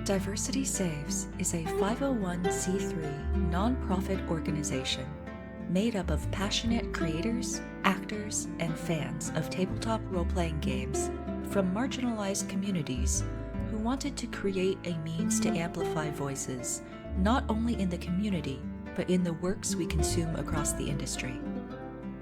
Diversity Saves is a 501c3 nonprofit organization made up of passionate creators, actors, and fans of tabletop role-playing games from marginalized communities who wanted to create a means to amplify voices not only in the community, but in the works we consume across the industry.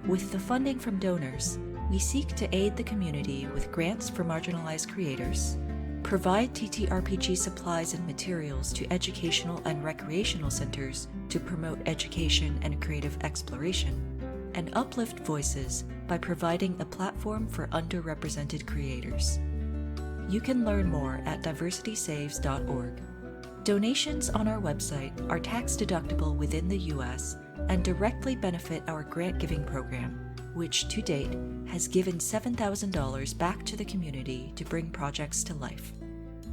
With the funding from donors, we seek to aid the community with grants for marginalized creators, provide TTRPG supplies and materials to educational and recreational centers to promote education and creative exploration, and uplift voices by providing a platform for underrepresented creators. You can learn more at diversitysaves.org. Donations on our website are tax-deductible within the U.S. and directly benefit our grant-giving program, which to date has given $7,000 back to the community to bring projects to life.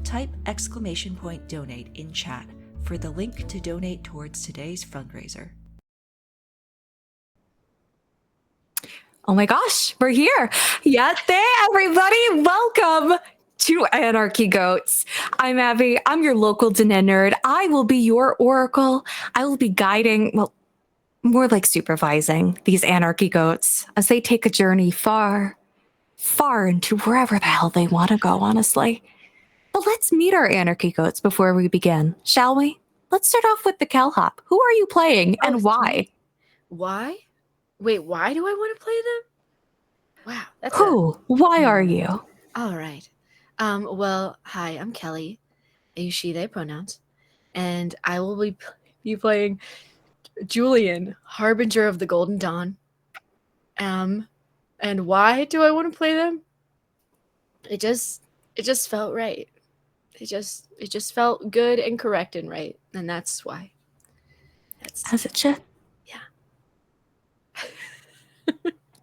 Type !donate in chat for the link to donate towards today's fundraiser. Oh my gosh, we're here. Yate, everybody. Welcome to Anarchy Goats. I'm Abby. I'm your local Dene nerd. I will be your oracle. I will be guiding, well, more like supervising these Anarchy Goats as they take a journey far, far into wherever the hell they want to go, honestly. But let's meet our Anarchy Goats before we begin, shall we? Let's start off with the Calhop. Who are you playing and why? Why? Wait, why do I want to play them? Wow. That's Why are you? All right. Well, hi, I'm Kelly. I use she, they pronouns. And I will be playing Julian, Harbinger of the Golden Dawn. And why do I want to play them? It just felt right. It just felt good and correct and right. And that's why. As it should. Yeah.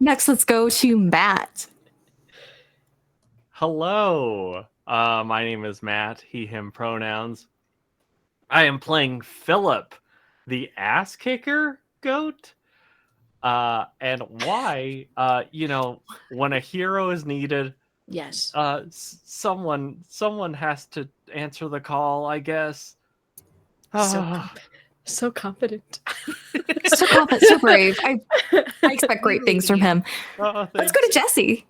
Next, let's go to Matt. Hello, my name is Matt, he, him pronouns. I am playing Philip, the ass kicker goat. And why, when a hero is needed, Yes. someone has to answer the call, I guess. So confident. So confident, so brave. I expect great things from him. Let's go to Jessie.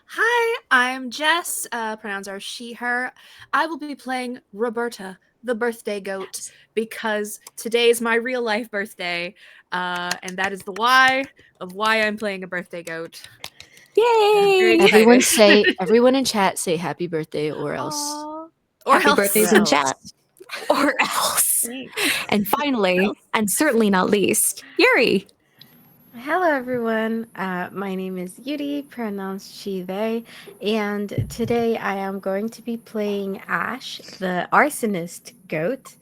Hi, I'm Jess. Pronouns are she, her. I will be playing Roberta, the birthday goat, because today is my real life birthday. And that is the why of why I'm playing a birthday goat. Yay! Everyone in chat say happy birthday or else. Or happy else. birthdays in chat. Or else. And finally, and certainly not least, Yuri. Hello, everyone. My name is Yuri, pronouns she, they, and today I am going to be playing Ash, the arsonist goat.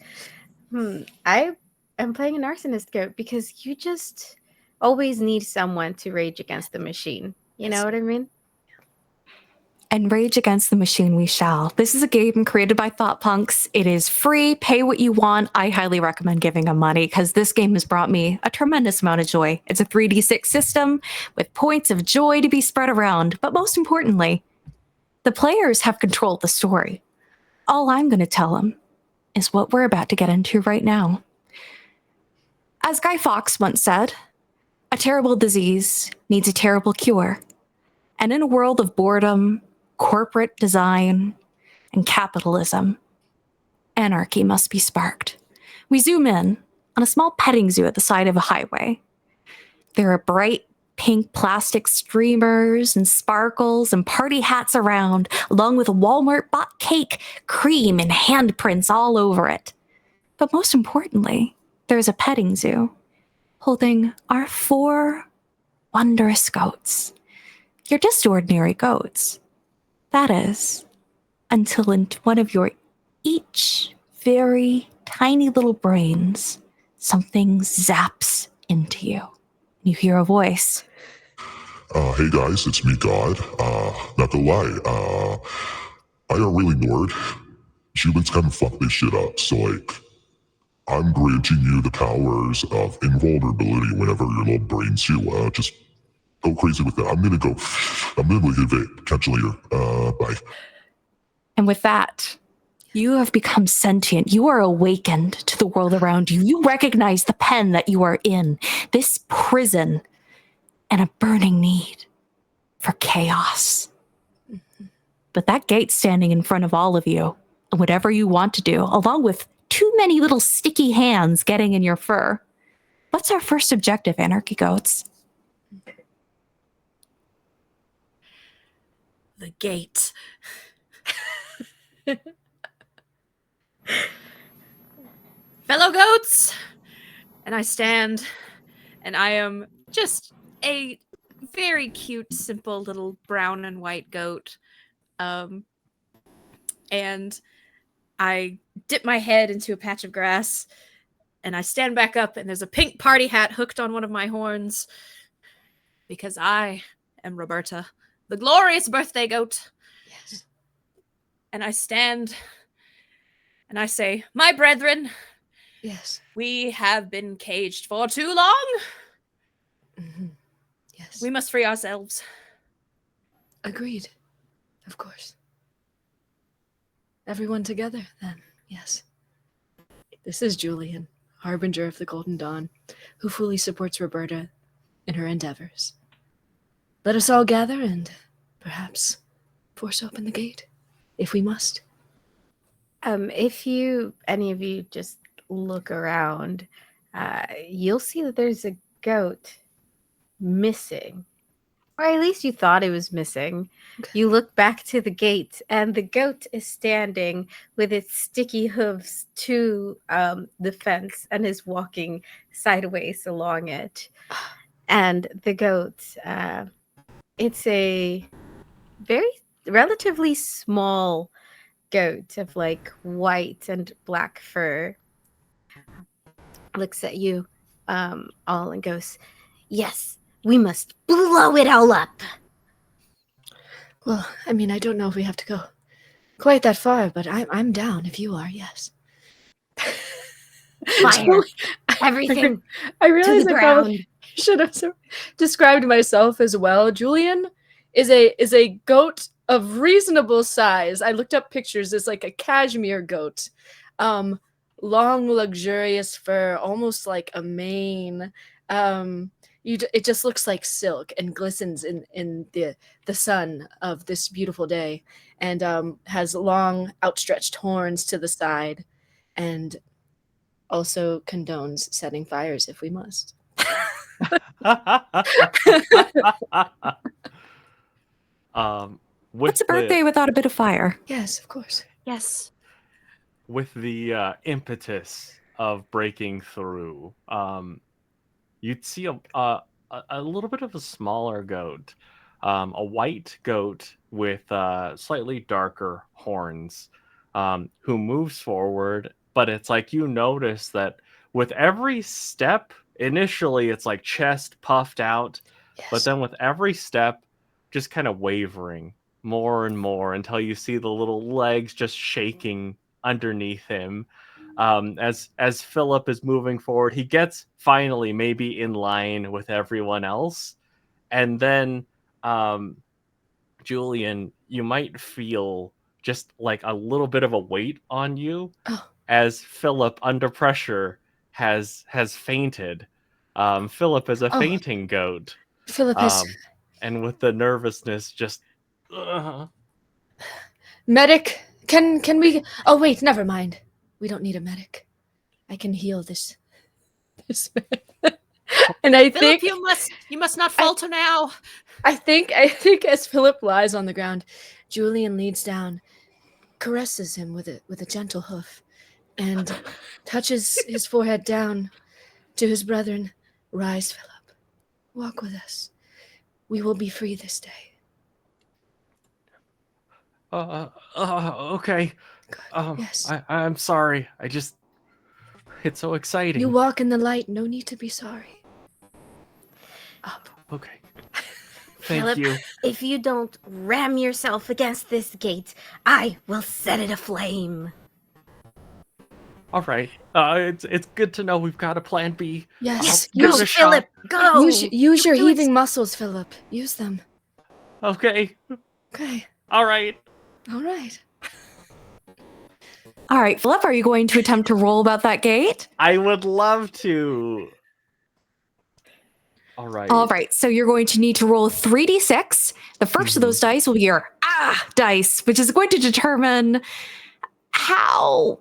I am playing an arsonist goat because you just always need someone to rage against the machine. You know what I mean? And rage against the machine we shall. This is a game created by Thought Punks. It is free, pay what you want. I highly recommend giving them money because this game has brought me a tremendous amount of joy. It's a 3d6 system with points of joy to be spread around. But most importantly, the players have controlled the story. All I'm going to tell them is what we're about to get into right now. As Guy Fawkes once said, a terrible disease needs a terrible cure. And in a world of boredom, corporate design, and capitalism, anarchy must be sparked. We zoom in on a small petting zoo at the side of a highway. There are bright pink plastic streamers and sparkles and party hats around, along with a Walmart-bought cake, cream, and handprints all over it. But most importantly, there's a petting zoo holding our 4 wondrous goats. You're just ordinary goats. That is, until in one of your each very tiny little brains, something zaps into you. You hear a voice. Hey guys, it's me, God. Not gonna lie, I got really bored. Humans kind of fuck this shit up, so I'm granting you the powers of invulnerability whenever your little brains do. Just go crazy with that. I'm gonna leave it. Catch you later. Bye. And with that, You have become sentient. You are awakened to the world around you. You recognize the pen that you are in, this prison, and a burning need for chaos. But that gate standing in front of all of you, and whatever you want to do, along with too many little sticky hands getting in your fur. What's our first objective, Anarchy Goats? The gate. Fellow goats! And I stand, and I am just a very cute, simple little brown and white goat. And I dip my head into a patch of grass, and I stand back up, and there's a pink party hat hooked on one of my horns, because I am Roberta, the glorious birthday goat. Yes. And I stand, and I say, my brethren, Yes. we have been caged for too long. Mm-hmm. Yes. We must free ourselves. Agreed. Of course. Everyone together, then. Yes. This is Julian, Harbinger of the Golden Dawn, who fully supports Roberta in her endeavors. Let us all gather and perhaps force open the gate, if we must. If any of you just look around, you'll see that there's a goat missing. Or at least you thought it was missing. Okay. You look back to the gate, and the goat is standing with its sticky hooves to the fence and is walking sideways along it. And the goat, it's a very relatively small goat of like white and black fur. Looks at you all and goes, "Yes, we must blow it all up." Well, I mean, I don't know if we have to go quite that far, but I'm down if you are, yes. Fire everything I to realize the I probably ground. should have described myself as well. Julian is a goat of reasonable size. I looked up pictures. It's like a cashmere goat. Long, luxurious fur, almost like a mane. It just looks like silk and glistens in the sun of this beautiful day, and has long, outstretched horns to the side, and also condones setting fires if we must. What's a birthday without a bit of fire? Yes, of course. Yes. With the impetus of breaking through, you'd see a little bit of a smaller goat, a white goat with slightly darker horns, who moves forward. But it's like you notice that with every step, initially it's like chest puffed out, Yes. but then with every step, just kind of wavering more and more until you see the little legs just shaking underneath him. As Philip is moving forward, he gets finally maybe in line with everyone else, and then Julian, you might feel just like a little bit of a weight on you. Oh. As Philip, under pressure, has fainted. Philip is a fainting goat. Philip has and with the nervousness, just medic. Can we? Oh wait, never mind. We don't need a medic. I can heal this man. And I Philip, think you must not falter now. I think as Philip lies on the ground, Julian leads down, caresses him with a gentle hoof, and touches his forehead down to his brethren. Rise, Philip. Walk with us. We will be free this day. Okay. Good. Yes. I'm sorry. It's so exciting. You walk in the light. No need to be sorry. Up. Okay. Thank Philip, you. if you don't ram yourself against this gate, I will set it aflame. All right. It's good to know we've got a plan B. Yes. Give it a shot. Philip, go. Use your Do it. heaving muscles, Philip. Use them. Okay. Okay. All right. All right. All right, Philip, are you going to attempt to roll about that gate? I would love to. All right. All right, so you're going to need to roll 3d6. The first of those dice will be your dice, which is going to determine how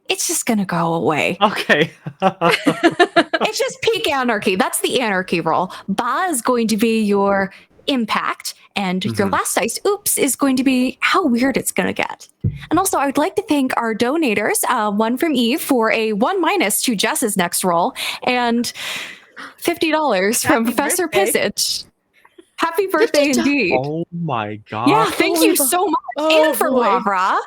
it's just going to go away. Okay. It's just peak anarchy. That's the anarchy roll. Ba is going to be your impact, and your last dice, oops, is going to be how weird it's going to get. And also, I would like to thank our donators, one from Eve for a 1- to Jess's next roll, and $50 from Professor Pissage. Happy birthday indeed. Oh my god. Yeah, thank you so much. And for Labra.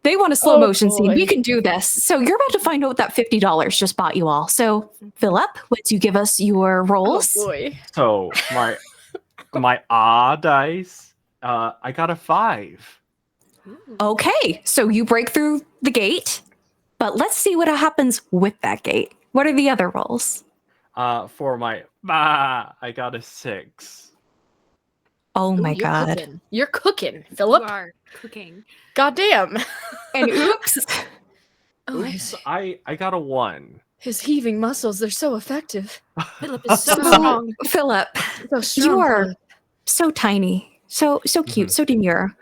They want a slow motion scene. We can do this. So you're about to find out what that $50 just bought you all. So, Philip, once you give us your rolls. Oh boy. So my dice, I got a 5. Okay, so you break through the gate, but let's see what happens with that gate. What are the other rolls? For my I got a 6. Oh my You're god. cooking. You're cooking, You Philip. are cooking. Goddamn. And oops. Oh, Oops, I got a 1. his heaving muscles, they're so effective. Philip is so So, strong. Philip, So strong. you are Philip. so tiny, so cute, so demure.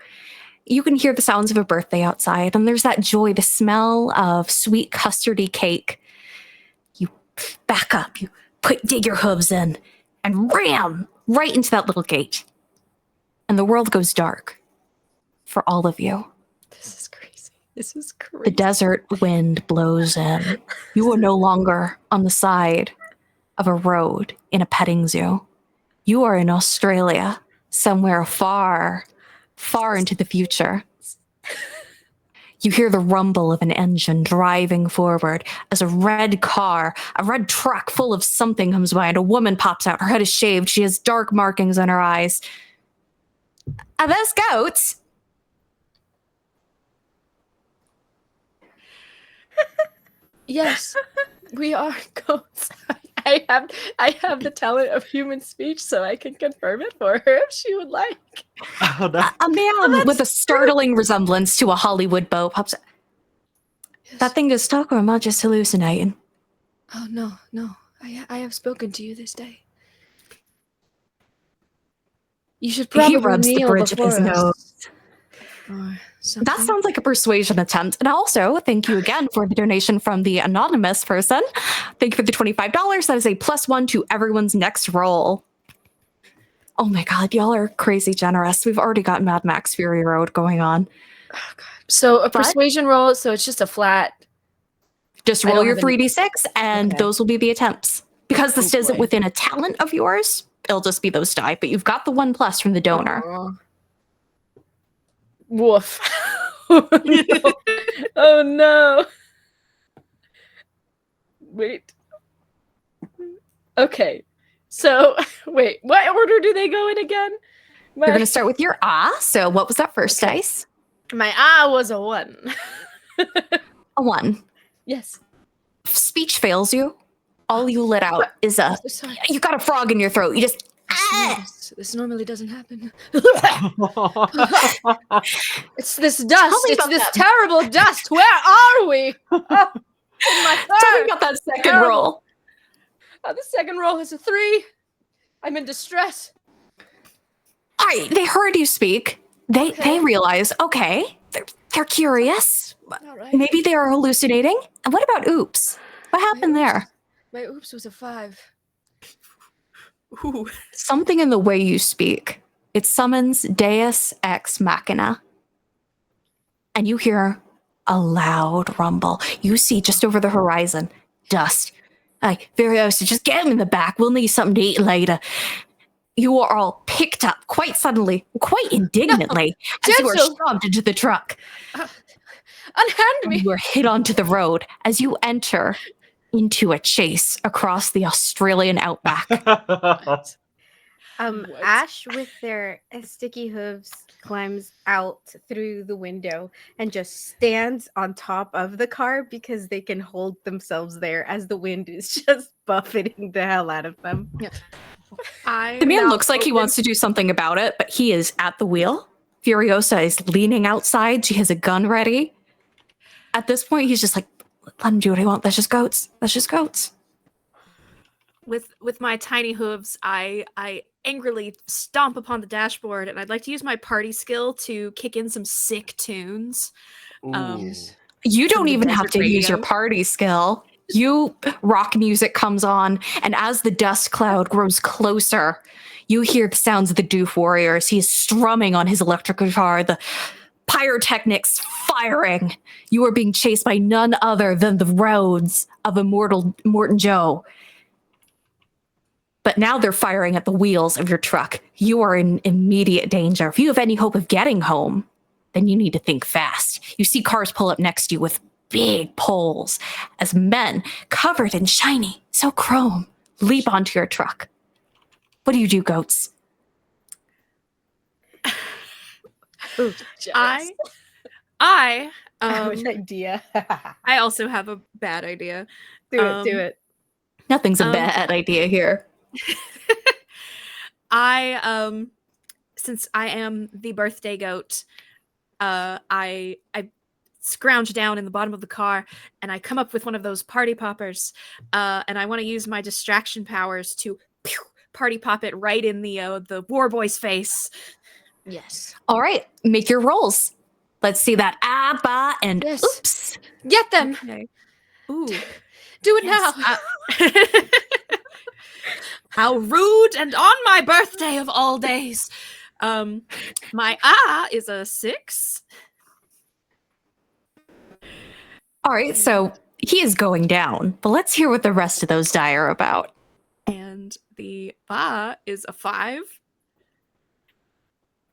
You can hear the sounds of a birthday outside, and there's that joy, the smell of sweet custardy cake. You back up, you dig your hooves in, and ram right into that little gate. And the world goes dark for all of you. This is crazy. This is The crazy. desert wind blows in. You are no longer on the side of a road in a petting zoo. You are in Australia, somewhere far, far into the future. You hear the rumble of an engine driving forward as a red truck full of something comes by, and a woman pops out. Her head is shaved. She has dark markings on her eyes. Are those goats? Yes, we are goats. I have the talent of human speech, so I can confirm it for her if she would like. Oh, no. A man with a startling resemblance to a Hollywood beau pops out. That thing just stuck, or am I just hallucinating? Oh no. I have spoken to you this day. You should probably He rubs the kneel bridge of his before us. nose. Or something. That sounds like a persuasion attempt. And also, thank you again for the donation from the anonymous person. Thank you for the $25. That is a +1 to everyone's next roll. Oh my god, y'all are crazy generous. We've already got Mad Max Fury Road going on. Oh, God. So a But- persuasion roll, so it's just a flat. Just I roll don't your have any- 3d6, and Okay. those will be the attempts. Because this Oh, isn't boy. within a talent of yours, it'll just be those die. But you've got the 1+ from the donor. Aw. Woof. Oh, no. Oh no. Wait. Okay. So wait, what order do they go in again? You're going to start with your So what was that first Okay. dice? My was a 1. A 1. Yes. If speech fails you, all you let out is a. Sorry. You got a frog in your throat. You just. This normally doesn't happen. It's this dust. me It's about this that. terrible dust. Where are we? Oh, in my Tell me third. about that second Terrible. roll. The second roll is a 3. I'm in distress. All right, they heard you speak. They Okay. realize, okay, they're curious. All right. Maybe they are hallucinating. And what about oops? What happened there? My oops was a 5. Ooh. Something in the way you speak. It summons Deus Ex Machina. And you hear a loud rumble. You see just over the horizon, dust. Like, Furiosa, just get him in the back. We'll need something to eat later. You are all picked up quite suddenly, quite indignantly, as you are Gentle. shoved into the truck. Unhand And me. you are hit onto the road as you enter into a chase across the Australian outback. What? Ash with their sticky hooves climbs out through the window and just stands on top of the car because they can hold themselves there as the wind is just buffeting the hell out of them. The man looks like he wants to do something about it, but he is at the wheel. Furiosa is leaning outside. She has a gun ready. At this point, he's just like, let him do what he wants. That's just goats. That's just goats. With my tiny hooves, I angrily stomp upon the dashboard, and I'd like to use my party skill to kick in some sick tunes. Ooh. You don't the even have desert to use your radio. party skill. Rock music comes on, and as the dust cloud grows closer, you hear the sounds of the Doof Warriors. He's strumming on his electric guitar, the pyrotechnics firing. You are being chased by none other than the roads of immortal Morton Joe. But now they're firing at the wheels of your truck. You are in immediate danger. If you have any hope of getting home, then you need to think fast. You see cars pull up next to you with big poles as men covered in shiny, so chrome, leap onto your truck. What do you do, goats? Ooh, I I have an idea. I also have a bad idea. Do it. Nothing's a bad idea here. I since I am the birthday goat, I scrounge down in the bottom of the car and I come up with one of those party poppers, and I want to use my distraction powers to party pop it right in the war boy's face. Yes. All right, make your rolls. Let's see that ba, and Yes. oops. Get them. Okay. Ooh. Do it Yes, now. How rude and on my birthday of all days. My is a 6. All right, so he is going down, but let's hear what the rest of those die are about. And the ba is a 5.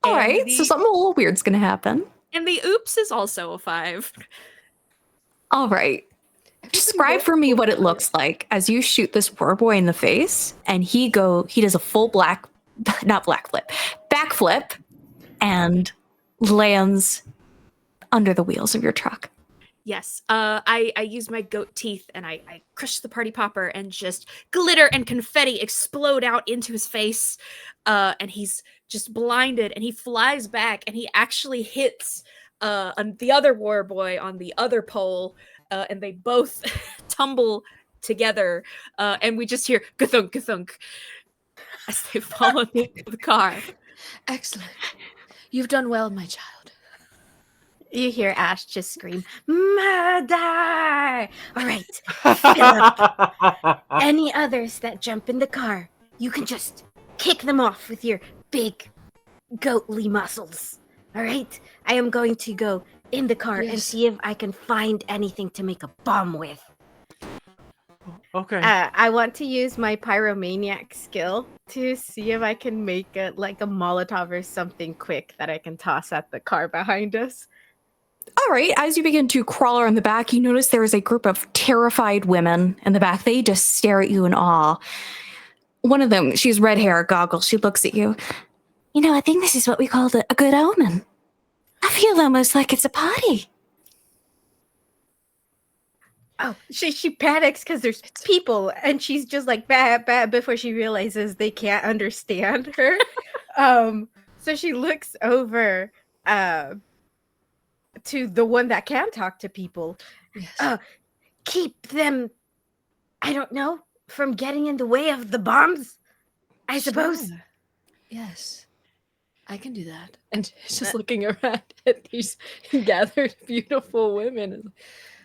All And right, so something a little weird's going to happen. And the oops is also a 5. All right. Describe for me what it looks like as you shoot this poor boy in the face, and he does a full backflip, and lands under the wheels of your truck. Yes. I use my goat teeth and I crush the party popper and just glitter and confetti explode out into his face. And he's just blinded and he flies back and he actually hits the other war boy on the other pole. And they both tumble together. And we just hear gathunk, gathunk as they fall into the car. Excellent. You've done well, my child. You hear Ash just scream, "Murder!" All right, Philip. Any others that jump in the car, you can just kick them off with your big goatly muscles. All right? I am going to go in the car and Yes. see if I can find anything to make a bomb with. Okay. I want to use my pyromaniac skill to see if I can make a Molotov or something quick that I can toss at the car behind us. All right, as you begin to crawl around the back, you notice there is a group of terrified women in the back. They just stare at you in awe. One of them, she's red hair, goggles. She looks at you. You know, I think this is what we call a good omen. I feel almost like it's a party. Oh, she panics because there's people, and she's just like bah before she realizes they can't understand her. So she looks over to the one that can talk to people. Yes. Keep them, I don't know, from getting in the way of the bombs, I suppose. Sure. Yes. I can do that. And she's just looking around at these gathered beautiful women.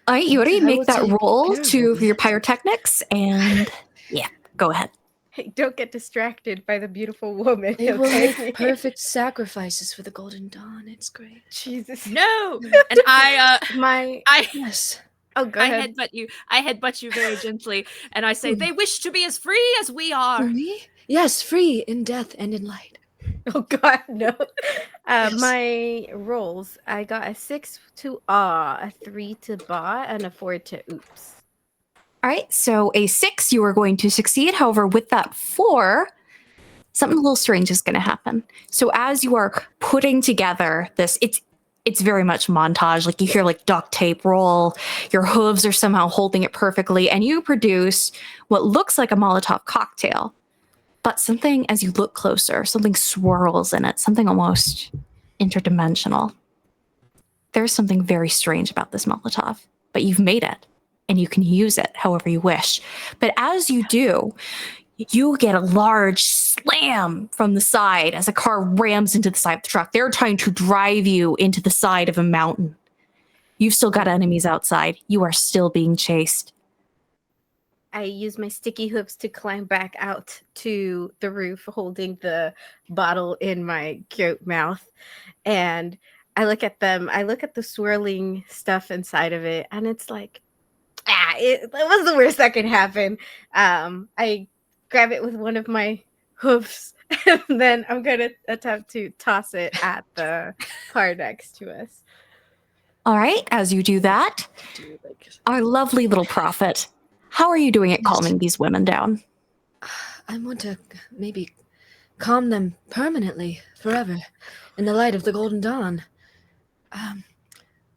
All right, Yuri, I make will that take roll care of to them. your pyrotechnics, and yeah, go ahead. Hey, don't get distracted by the beautiful woman. They will okay? make perfect sacrifices for the Golden Dawn. It's great. Jesus. No! And I Yes. Oh, go ahead. I headbutt you very gently, and I say, they wish to be as free as we For are. me? Yes, free in death and in light. Oh God, no. My rolls. I got a 6 to a 3 to ba, and a 4 to oops. All right, so a 6, you are going to succeed. However, with that 4, something a little strange is going to happen. So as you are putting together this, it's very much montage. Like you hear like duct tape roll, your hooves are somehow holding it perfectly, and you produce what looks like a Molotov cocktail. But something, as you look closer, something swirls in it, something almost interdimensional. There's something very strange about this Molotov, but you've made it, and you can use it however you wish. But as you do, you get a large slam from the side as a car rams into the side of the truck. They're trying to drive you into the side of a mountain. You've still got enemies outside. You are still being chased. I use my sticky hooves to climb back out to the roof, holding the bottle in my goat mouth. And I look at them. I look at the swirling stuff inside of it, and it's like, that was the worst that could happen. I grab it with one of my hoofs, and then I'm going to attempt to toss it at the car next to us. All right, as you do that, our lovely little prophet, how are you doing at calming these women down? I want to maybe calm them permanently, forever, in the light of the golden dawn.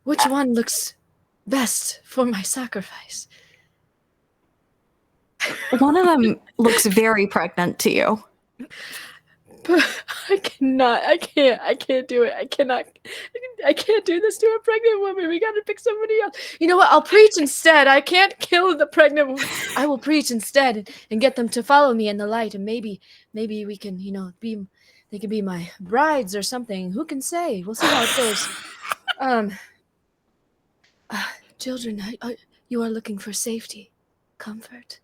Which one looks best for my sacrifice? One of them looks very pregnant to you. But I can't do it. I can't do this to a pregnant woman. We gotta pick somebody else. You know what? I'll preach instead. I can't kill the pregnant woman. I will preach instead and get them to follow me in the light, and maybe we can, they can be my brides or something. Who can say? We'll see how it goes. Children, you are looking for safety, comfort,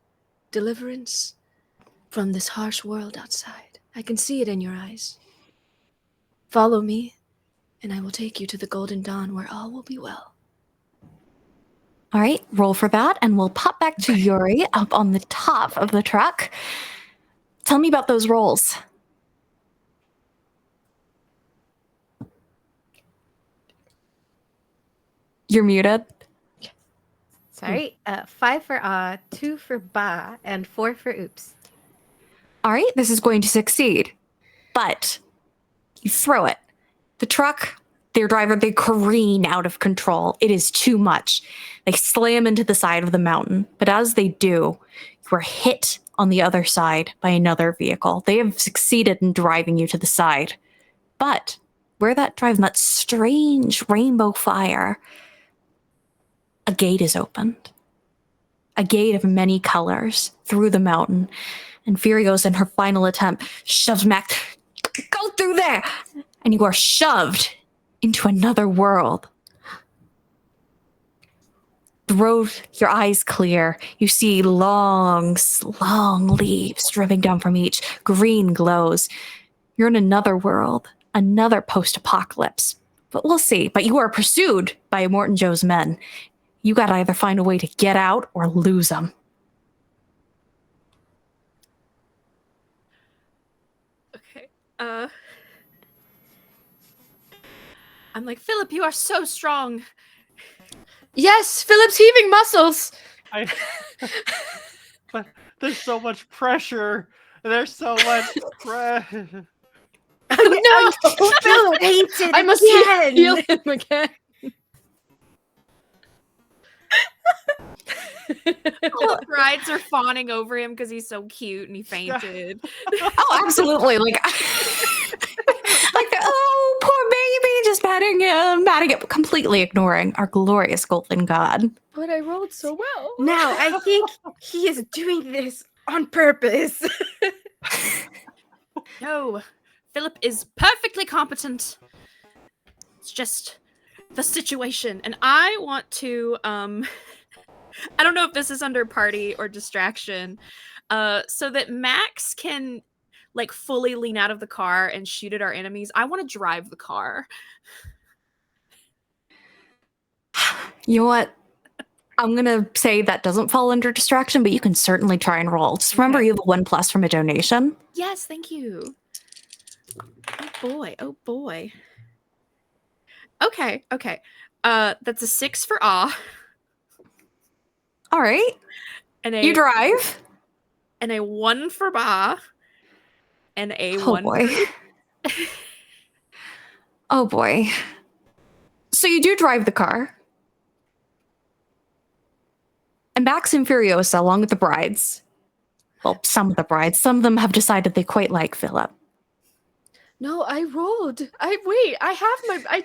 deliverance from this harsh world outside. I can see it in your eyes. Follow me, and I will take you to the golden dawn where all will be well. All right, roll for that, and we'll pop back to Yuri up on the top of the truck. Tell me about those rolls. You're muted. Sorry. 5 for 2 for ba, and 4 for oops. All right, this is going to succeed, but you throw it. The truck, their driver, they careen out of control. It is too much. They slam into the side of the mountain, but as they do, you are hit on the other side by another vehicle. They have succeeded in driving you to the side, but where that drives that strange rainbow fire, a gate is opened. A gate of many colors through the mountain. And Furios, in her final attempt, shoves Mac, go through there! And you are shoved into another world. Throw your eyes clear. You see long leaves dripping down from each. Green glows. You're in another world, another post-apocalypse. But we'll see. But you are pursued by Morton Joe's men. You gotta either find a way to get out or lose them. I'm like, Philip, you are so strong. Yes, Philip's heaving muscles. But there's so much pressure. There's so much pressure. No, Philip hates it. I must again. heal him again. All the brides are fawning over him because he's so cute and he fainted. Oh, absolutely. Like, oh, poor baby, just patting him, completely ignoring our glorious golden god. But I rolled so well. Now, I think he is doing this on purpose. No, Philip is perfectly competent. It's just the situation. And I want to, I don't know if this is under party or distraction, so that Max can like fully lean out of the car and shoot at our enemies. I want to drive the car. You know what? I'm going to say that doesn't fall under distraction, but you can certainly try and roll. Just remember, Okay. you have a 1+ from a donation. Yes, thank you. Oh boy. Okay. That's a 6 for awe. All right. And You drive. And a 1 for ba. And a Oh 1 boy. for... Oh boy. So you do drive the car. And Max and Furiosa, along with the brides, well, some of the brides, some of them have decided they quite like Philip. No, I rolled. I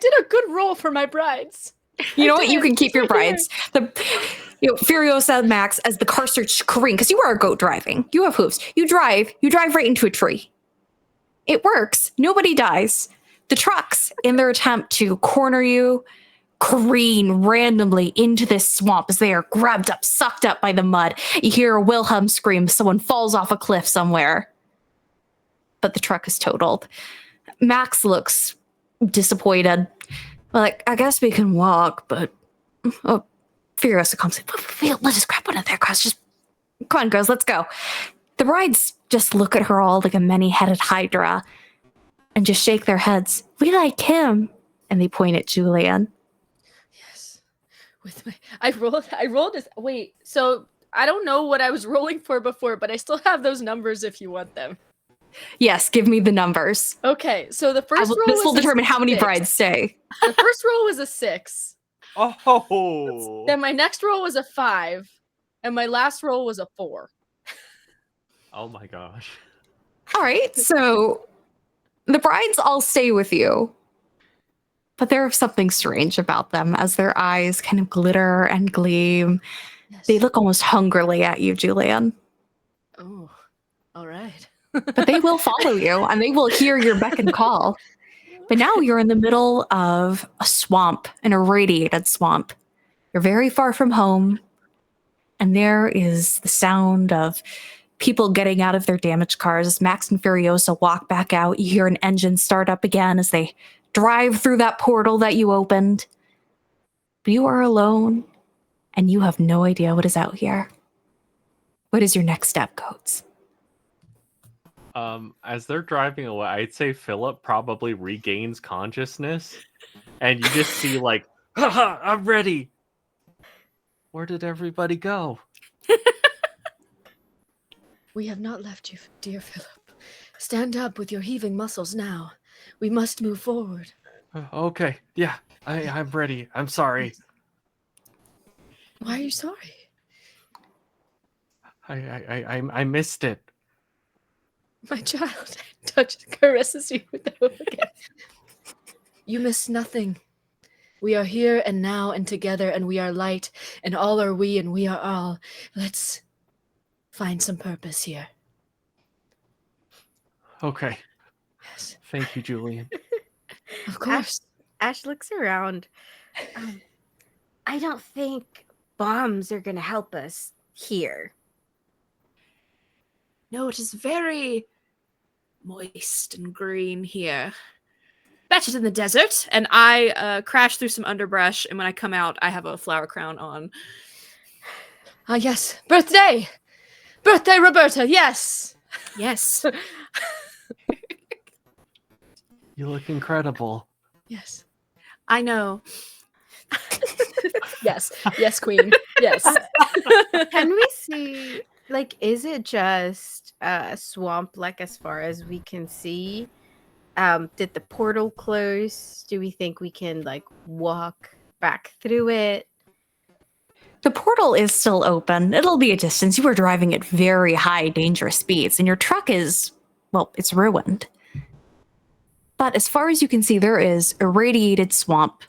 did a good roll for my brides. You know I what? You did. can keep your It's right here. brides. Furiosa and Max, as the car starts careening, because you are a goat driving. You have hooves. You drive right into a tree. It works. Nobody dies. The trucks, in their attempt to corner you, careen randomly into this swamp as they are grabbed up, sucked up by the mud. You hear a Wilhelm scream. Someone falls off a cliff somewhere. But the truck is totaled. Max looks disappointed. Like, I guess we can walk, but Furiosa comes in. Let's just grab one of their cars. Just come on, girls, let's go. The brides just look at her all like a many-headed hydra and just shake their heads. We like him. And they point at Julian. Yes. I rolled this. Wait, so I don't know what I was rolling for before, but I still have those numbers if you want them. Yes, give me the numbers. Okay, so the first roll this will was a determine how many 6. brides stay. The first roll was a 6. Oh. Then my next roll was a 5, and my last roll was a 4. Oh my gosh. All right, so the brides all stay with you. But there's something strange about them as their eyes kind of glitter and gleam. Yes. They look almost hungrily at you, Julian. Oh, all right. But they will follow you and they will hear your beck and call. But now you're in the middle of a swamp, an irradiated swamp. You're very far from home. And there is the sound of people getting out of their damaged cars. As Max and Furiosa walk back out, you hear an engine start up again as they drive through that portal that you opened. But you are alone and you have no idea what is out here. What is your next step, goats? As they're driving away, I'd say Philip probably regains consciousness, and you just see like, haha, I'm ready. Where did everybody go? We have not left you, dear Philip. Stand up with your heaving muscles now. We must move forward. Okay, yeah, I'm ready. I'm sorry. Why are you sorry? I missed it. My child caresses you with the hook again. You miss nothing. We are here and now and together, and we are light, and all are we, and we are all. Let's find some purpose here. Okay. Yes. Thank you, Julian. Of course. Ash looks around. I don't think bombs are going to help us here. No, it is very moist and green here. Better than the desert. And I crash through some underbrush, and when I come out, I have a flower crown on. Ah, yes. Birthday! Birthday, Roberta, yes! Yes. You look incredible. Yes. I know. Yes. Yes, queen. Yes. Can we see, like, is it just a swamp, like, as far as we can see? Did the portal close? Do we think we can, like, walk back through it? The portal is still open. It'll be a distance. You are driving at very high, dangerous speeds, and your truck is, well, it's ruined. But as far as you can see, there is irradiated swamp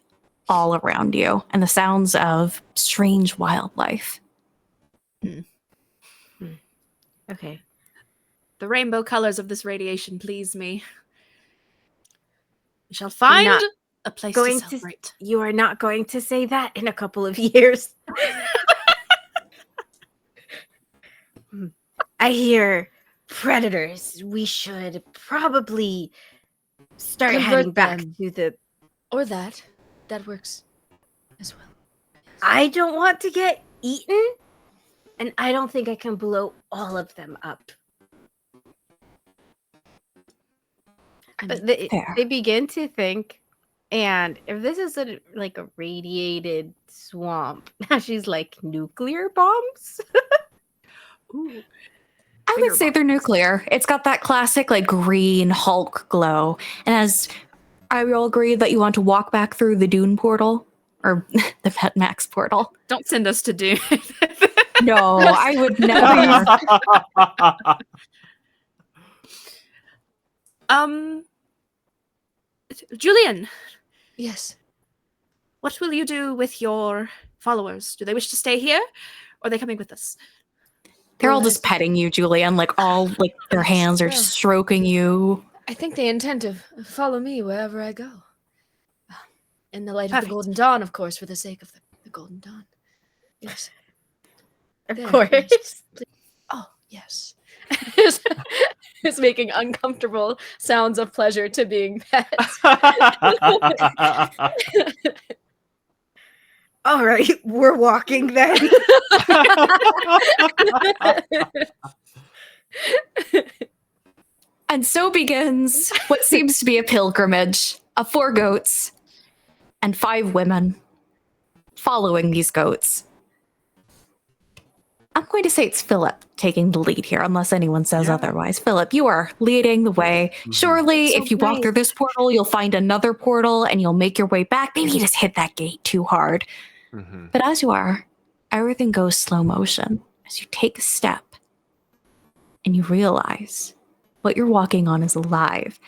all around you, and the sounds of strange wildlife. Okay. The rainbow colors of this radiation please me. We shall find Not a place going to to- celebrate. You are not going to say that in a couple of years. I hear predators. We should probably start Convert heading back them. to the... Or that. That works as well. I don't want to get eaten, and I don't think I can blow all of them up. But Fair. they begin to think, and if this is a radiated swamp, now she's like, nuclear bombs? Ooh. I Finger would say they're nuclear. It's got that classic like green Hulk glow. And as I will agree that you want to walk back through the Dune portal or the Pet Max portal. Don't send us to Dune. No, I would never. Julian, Yes. what will you do with your followers? Do they wish to stay here, or are they coming with us? They're all Well, just petting you, Julian, like all like their Yes, hands are well. stroking you. I think they intend to follow me wherever I go. In the light of Perfect. the Golden Dawn, of course, for the sake of the Golden Dawn. Yes. Of There, course. yes, please. Oh, yes. It's making uncomfortable sounds of pleasure to being pet. All right, we're walking then. And so begins what seems to be a pilgrimage of 4 goats and 5 women following these goats. I'm going to say it's Philip taking the lead here, unless anyone says otherwise. Philip, you are leading the way. Surely, So if you walk through this portal, you'll find another portal and you'll make your way back. Maybe you just hit that gate too hard. But as you are, everything goes slow motion as you take a step and you realize what you're walking on is alive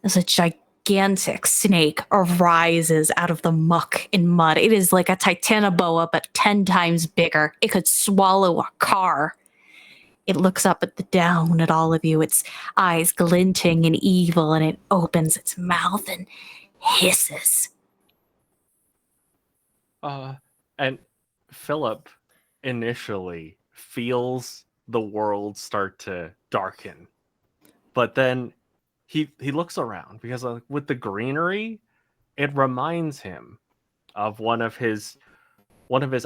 as a gigantic snake arises out of the muck and mud. It is like a titanoboa, but 10 times bigger. It could swallow a car. It looks up down at all of you, its eyes glinting and evil, and it opens its mouth and hisses. And Philip initially feels the world start to darken, but then he looks around because with the greenery, it reminds him of one of his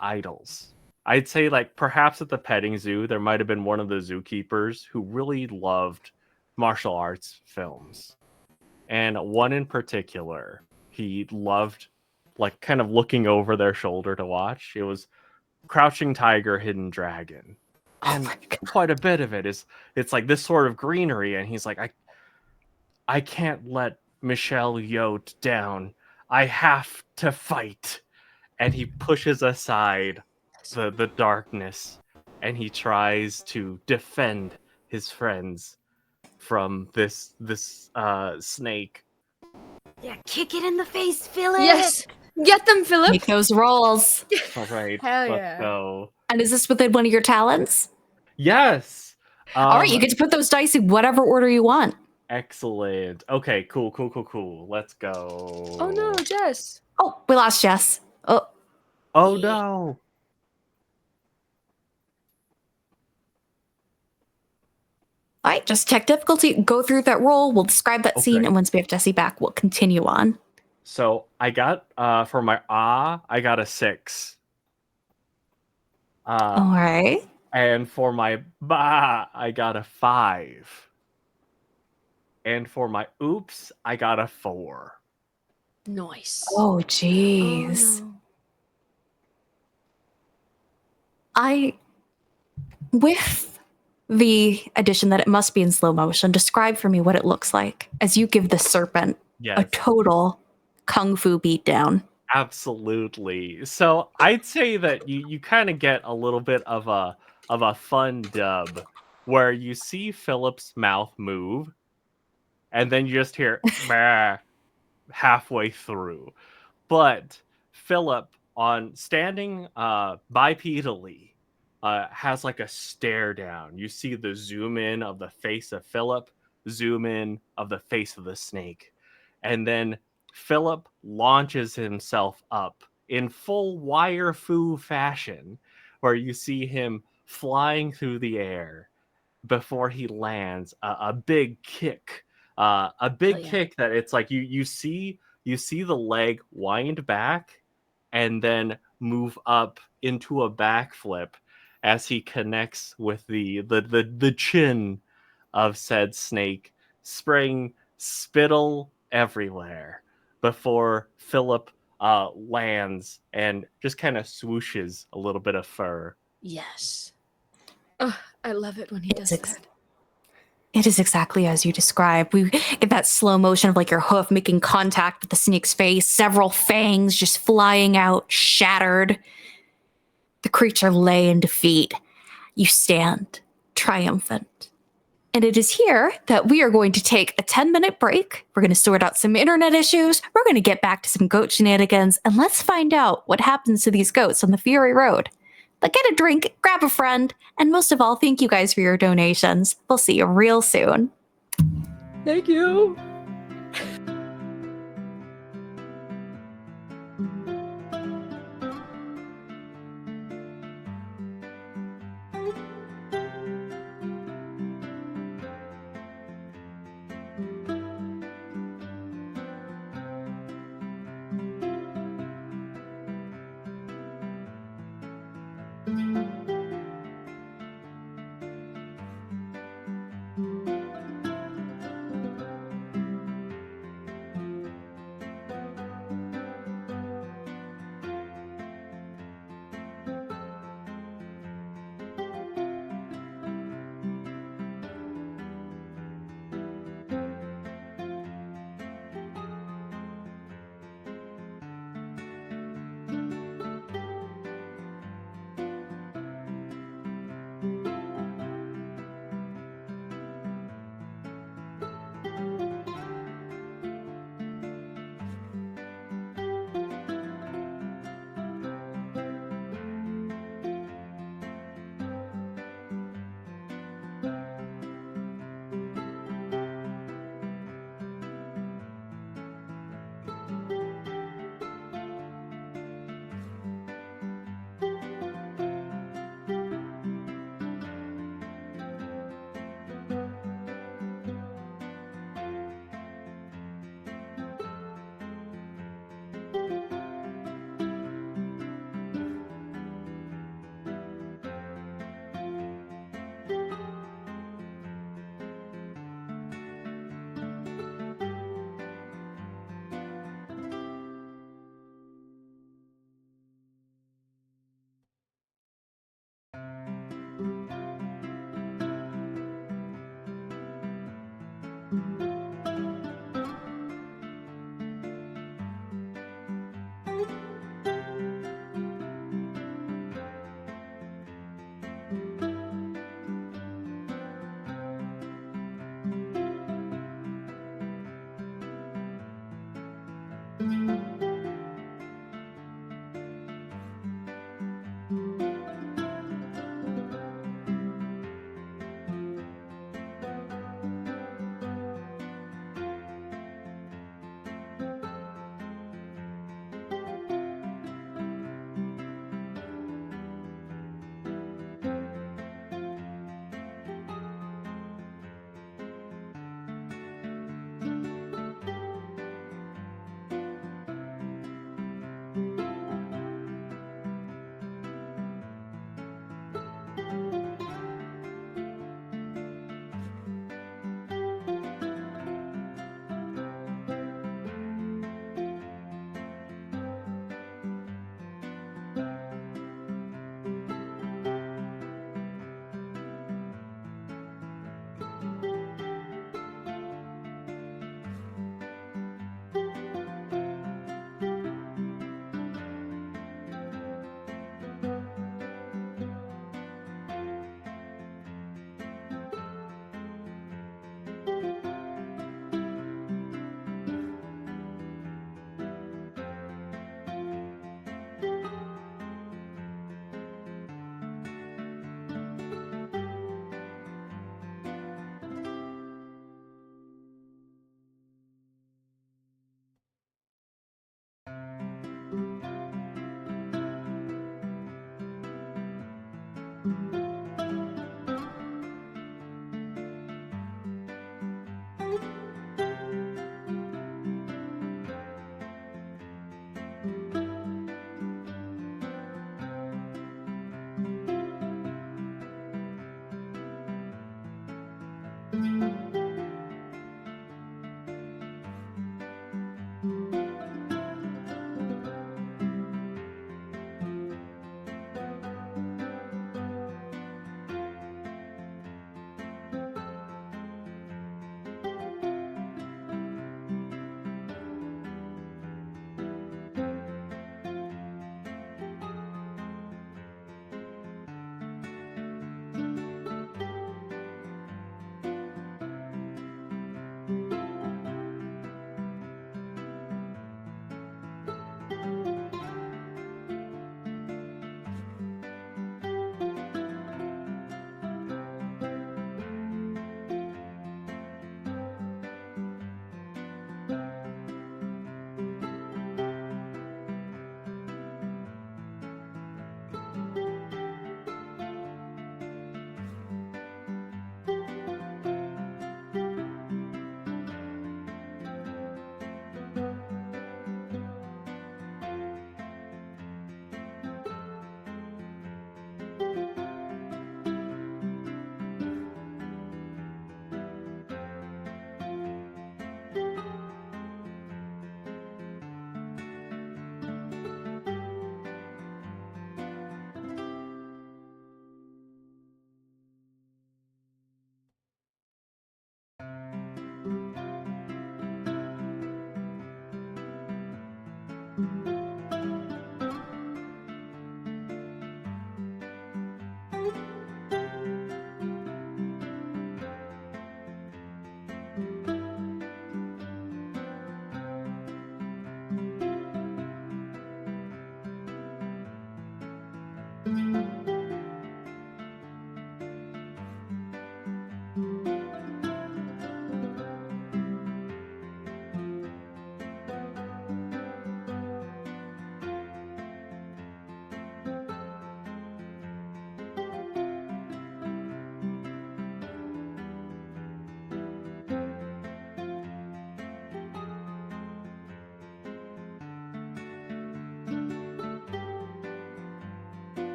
idols. I'd say like perhaps at the petting zoo there might have been one of the zookeepers who really loved martial arts films, and one in particular he loved, like kind of looking over their shoulder to watch. It was Crouching Tiger, Hidden Dragon. And quite a bit of it is, it's like this sort of greenery, and he's like, I can't let Michelle Yote down. I have to fight. And he pushes aside the darkness, and he tries to defend his friends from this snake. Yeah, kick it in the face, Philip. Yes. Get them, Philip. Make those rolls. All right, Hell let's yeah. go. And is this within one of your talents? Yes. All right, you get to put those dice in whatever order you want. Excellent. Okay, cool. Let's go. Oh no, Jess. Oh, we lost Jess. Oh, Oh no. all right, just check difficulty. Go through that roll. We'll describe that scene, Okay. and once we have Jesse back, we'll continue on. So I got for my I got a 6. All right. And for my ba, I got a 5. And for my oops, I got a 4. Nice. Oh, jeez. Oh, no. With the addition that it must be in slow motion, describe for me what it looks like as you give the serpent Yes. a total kung fu beatdown. Absolutely. So I'd say that you kind of get a little bit of a fun dub where you see Philip's mouth move, and then you just hear bah halfway through. But Philip, on standing bipedally, has like a stare down. You see the zoom in of the face of Philip, zoom in of the face of the snake, and then Philip launches himself up in full wire fu fashion, where you see him flying through the air before he lands a big kick, kick that it's like you see the leg wind back and then move up into a backflip as he connects with the chin of said snake, spraying spittle everywhere before Philip lands and just kind of swooshes a little bit of fur. Yes. Oh, I love it when he does that. It is exactly as you described. We get that slow motion of like your hoof making contact with the snake's face, several fangs just flying out, shattered. The creature lay in defeat. You stand triumphant And it is here that we are going to take a 10-minute break. We're going to sort out some internet issues. We're going to get back to some goat shenanigans, and let's find out what happens to these goats on the Fury Road. But get a drink, grab a friend, and most of all, thank you guys for your donations. We'll see you real soon. Thank you.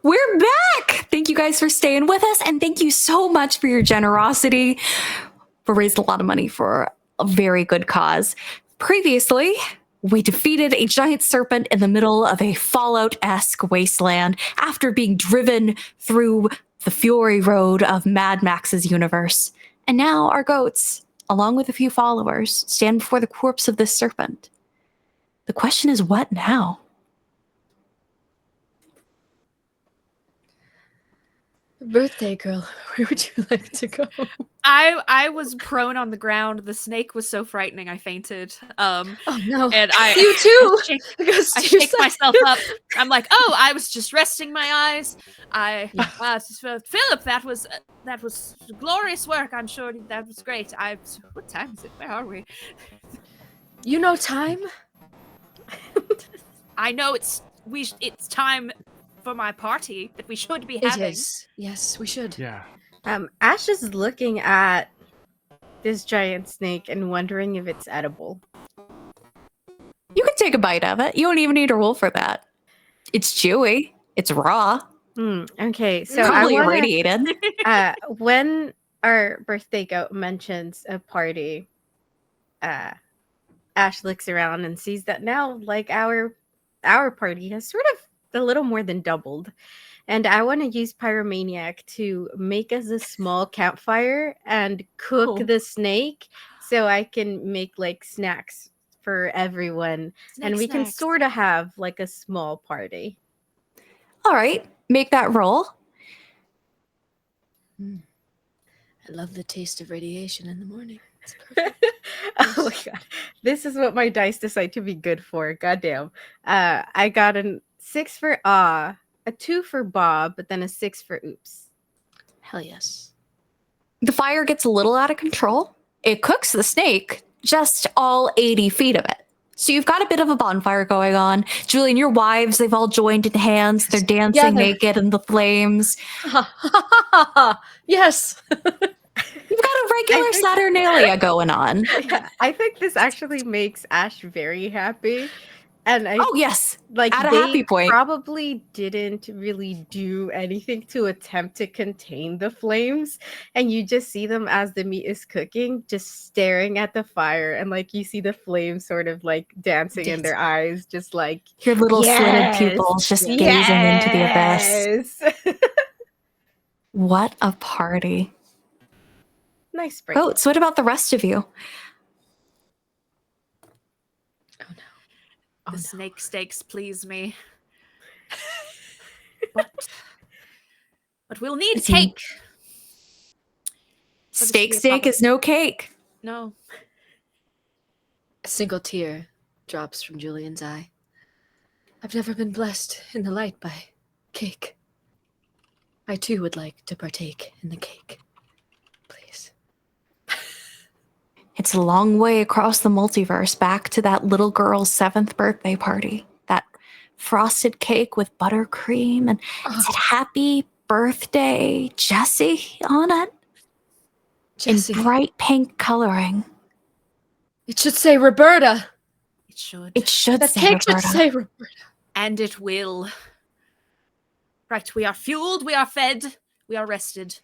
We're back! Thank you guys for staying with us, and thank you so much for your generosity. We raised a lot of money for a very good cause. Previously, we defeated a giant serpent in the middle of a Fallout-esque wasteland after being driven through the Fury Road of Mad Max's universe. And now our goats, along with a few followers, stand before the corpse of this serpent. The question is, what now? Birthday girl, where would you like to go? I was prone on the ground. The snake was so frightening, I fainted. Oh no! And I You too. I shake myself up. I'm like, oh, I was just resting my eyes. Philip, that was glorious work. I'm sure that was great. What time is it? Where are we? You know time. I know it's time for my party that we should be having. It is. Yes, we should. Yeah. Ash is looking at this giant snake and wondering if it's edible. You can take a bite of it. You don't even need to roll for that. It's chewy. It's raw. Okay, so Probably I wanna, irradiated. when our birthday goat mentions a party, Ash looks around and sees that now, like, our party has sort of a little more than doubled. And I want to use Pyromaniac to make us a small campfire and cook the snake so I can make like snacks for everyone. And we can sort of have like a small party. All right, make that roll. I love the taste of radiation in the morning. It's perfect. Oh my god. This is what my dice decide to be good for. Goddamn. I got a 6 for a 2 for Bob, but then a 6 for oops. Hell yes. The fire gets a little out of control. It cooks the snake, just all 80 feet of it. So you've got a bit of a bonfire going on. Julian, your wives, they've all joined in hands. They're dancing naked in the flames. Yes. You've got a regular Saturnalia going on. Yeah, I think this actually makes Ash very happy. And Oh, yes. like At a they happy point. probably didn't really do anything to attempt to contain the flames, and you just see them as the meat is cooking, just staring at the fire, and like you see the flames sort of like dancing in their eyes, just like Your little slitted yes, pupils just gazing into the abyss. yes. What a party. Nice break. Goats, what about the rest of you? The snake steaks please me. but we'll need Is he- cake. Steak is no cake. No. A single tear drops from Julian's eye. I've never been blessed in the light by cake. I too would like to partake in the cake. Please. It's a long way across the multiverse back to that little girl's 7th birthday party. That frosted cake with buttercream and it said happy birthday Jessie on it. Jessie. In bright pink coloring. It should say Roberta. It should. It should That say cake Roberta. should say Roberta. And it will. Right, we are fueled, we are fed, we are rested.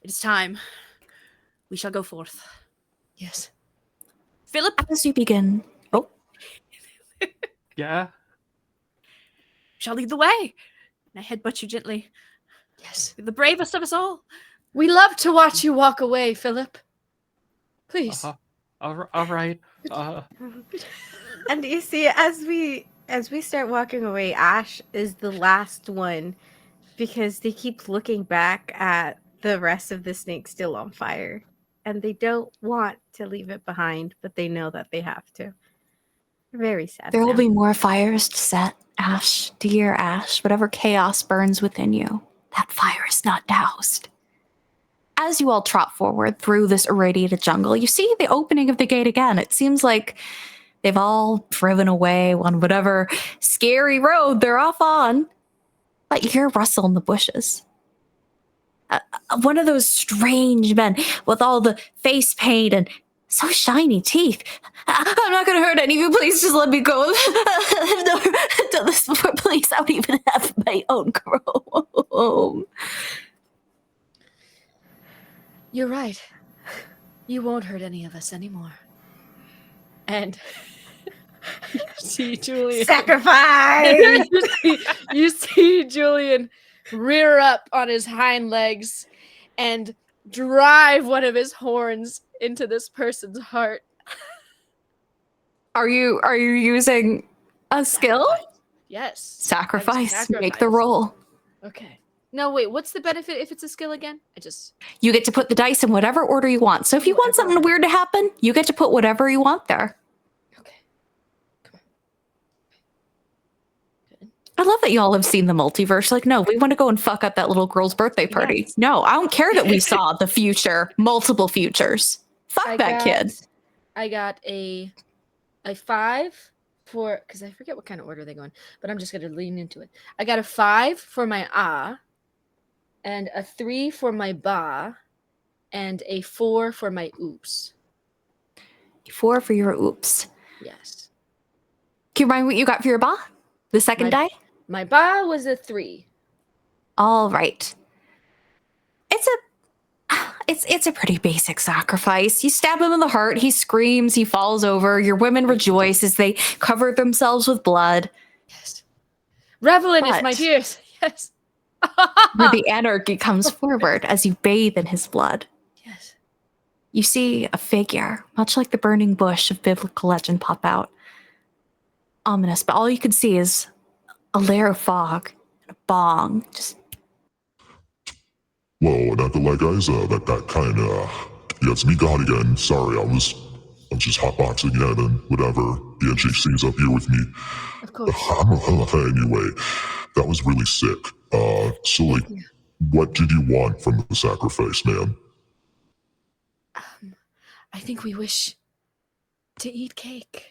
It is time. We shall go forth. Yes. Philip, As you begin. Oh, Yeah. shall lead the way. And I headbutt you gently. Yes. You're the bravest of us all. We love to watch you walk away, Philip. Please. All right. And you see, as we start walking away, Ash is the last one because they keep looking back at the rest of the snake still on fire, and they don't want to leave it behind, but they know that they have to. Very sad. there will now. be more fires to set. Ash, dear Ash, whatever chaos burns within you, that fire is not doused. As you all trot forward through this irradiated jungle, you see the opening of the gate again. It seems like they've all driven away on whatever scary road they're off on. But you hear a rustle in the bushes. One of those strange men with all the face paint and so shiny teeth. I'm not going to hurt any of you. Please just let me go. I've never done this before. Please, I don't even have my own chrome. You're right. You won't hurt any of us anymore. And you see Julian. Sacrifice. you see Julian rear up on his hind legs and drive one of his horns into this person's heart. Are you using a skill? Yes. Sacrifice. Make the Sacrifice. roll. Okay. No, wait. What's the benefit if it's a skill again? You get to put the dice in whatever order you want. So if you want something weird to happen, you get to put whatever you want there. Okay. Come on. Good. I love that y'all have seen the multiverse. Like, no, we want to go and fuck up that little girl's birthday party. Yes. No, I don't care that we saw the future, multiple futures. Fuck that kid. I got a 5 for, because I forget what kind of order they go in, but I'm just going to lean into it. I got a 5 for my ah, and a 3 for my ba, and a 4 for my oops. 4 for your oops. Yes. Can you remind me what you got for your ba? The second die? My ba was a 3. All right. It's a pretty basic sacrifice. You stab him in the heart, he screams, he falls over. Your women rejoice as they cover themselves with blood. Yes. Revel in it, But- my dears. Yes. Where the anarchy comes forward as you bathe in his blood. Yes. You see a figure, much like the burning bush of biblical legend, pop out. Ominous, but all you can see is a layer of fog, Bong. Just Whoa, not gonna lie, guys. That kind of. Yeah, it's me, God, again. Sorry, I'm just hotboxing again and whatever. The NJC's up here with me. Of course. Anyway, that was really sick. So like, Thank you. what did you want from the sacrifice, man? I think we wish to eat cake.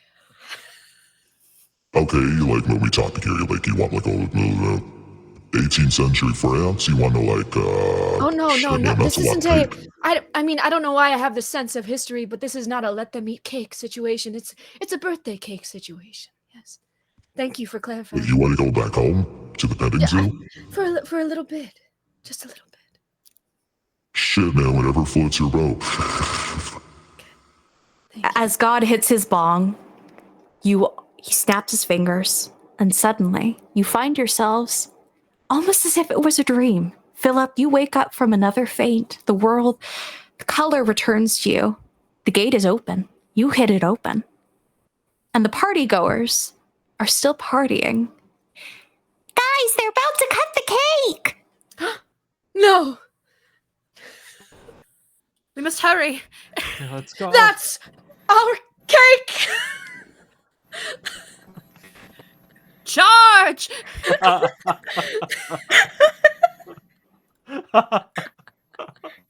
Okay, like, when we talking here, like, you want like a 18th century France? You want to like, Oh no, shit, man, this that's a lot isn't of a. cake. I mean, I don't know why I have the sense of history, but this is not a let them eat cake situation. It's a birthday cake situation. Yes. Thank you for clarifying. You want to go back home to the petting zoo? For a little bit, just a little bit. Shit, man, whatever floats your boat. Thank you. as God hits his bong, he snaps his fingers, and suddenly you find yourselves almost as if it was a dream. Philip, you wake up from another faint. The color returns to you. The gate is open. You hit it open. And the party goers are still partying. Guys, they're about to cut the cake! No, We must hurry. Yeah, let's go. that's our cake. Charge!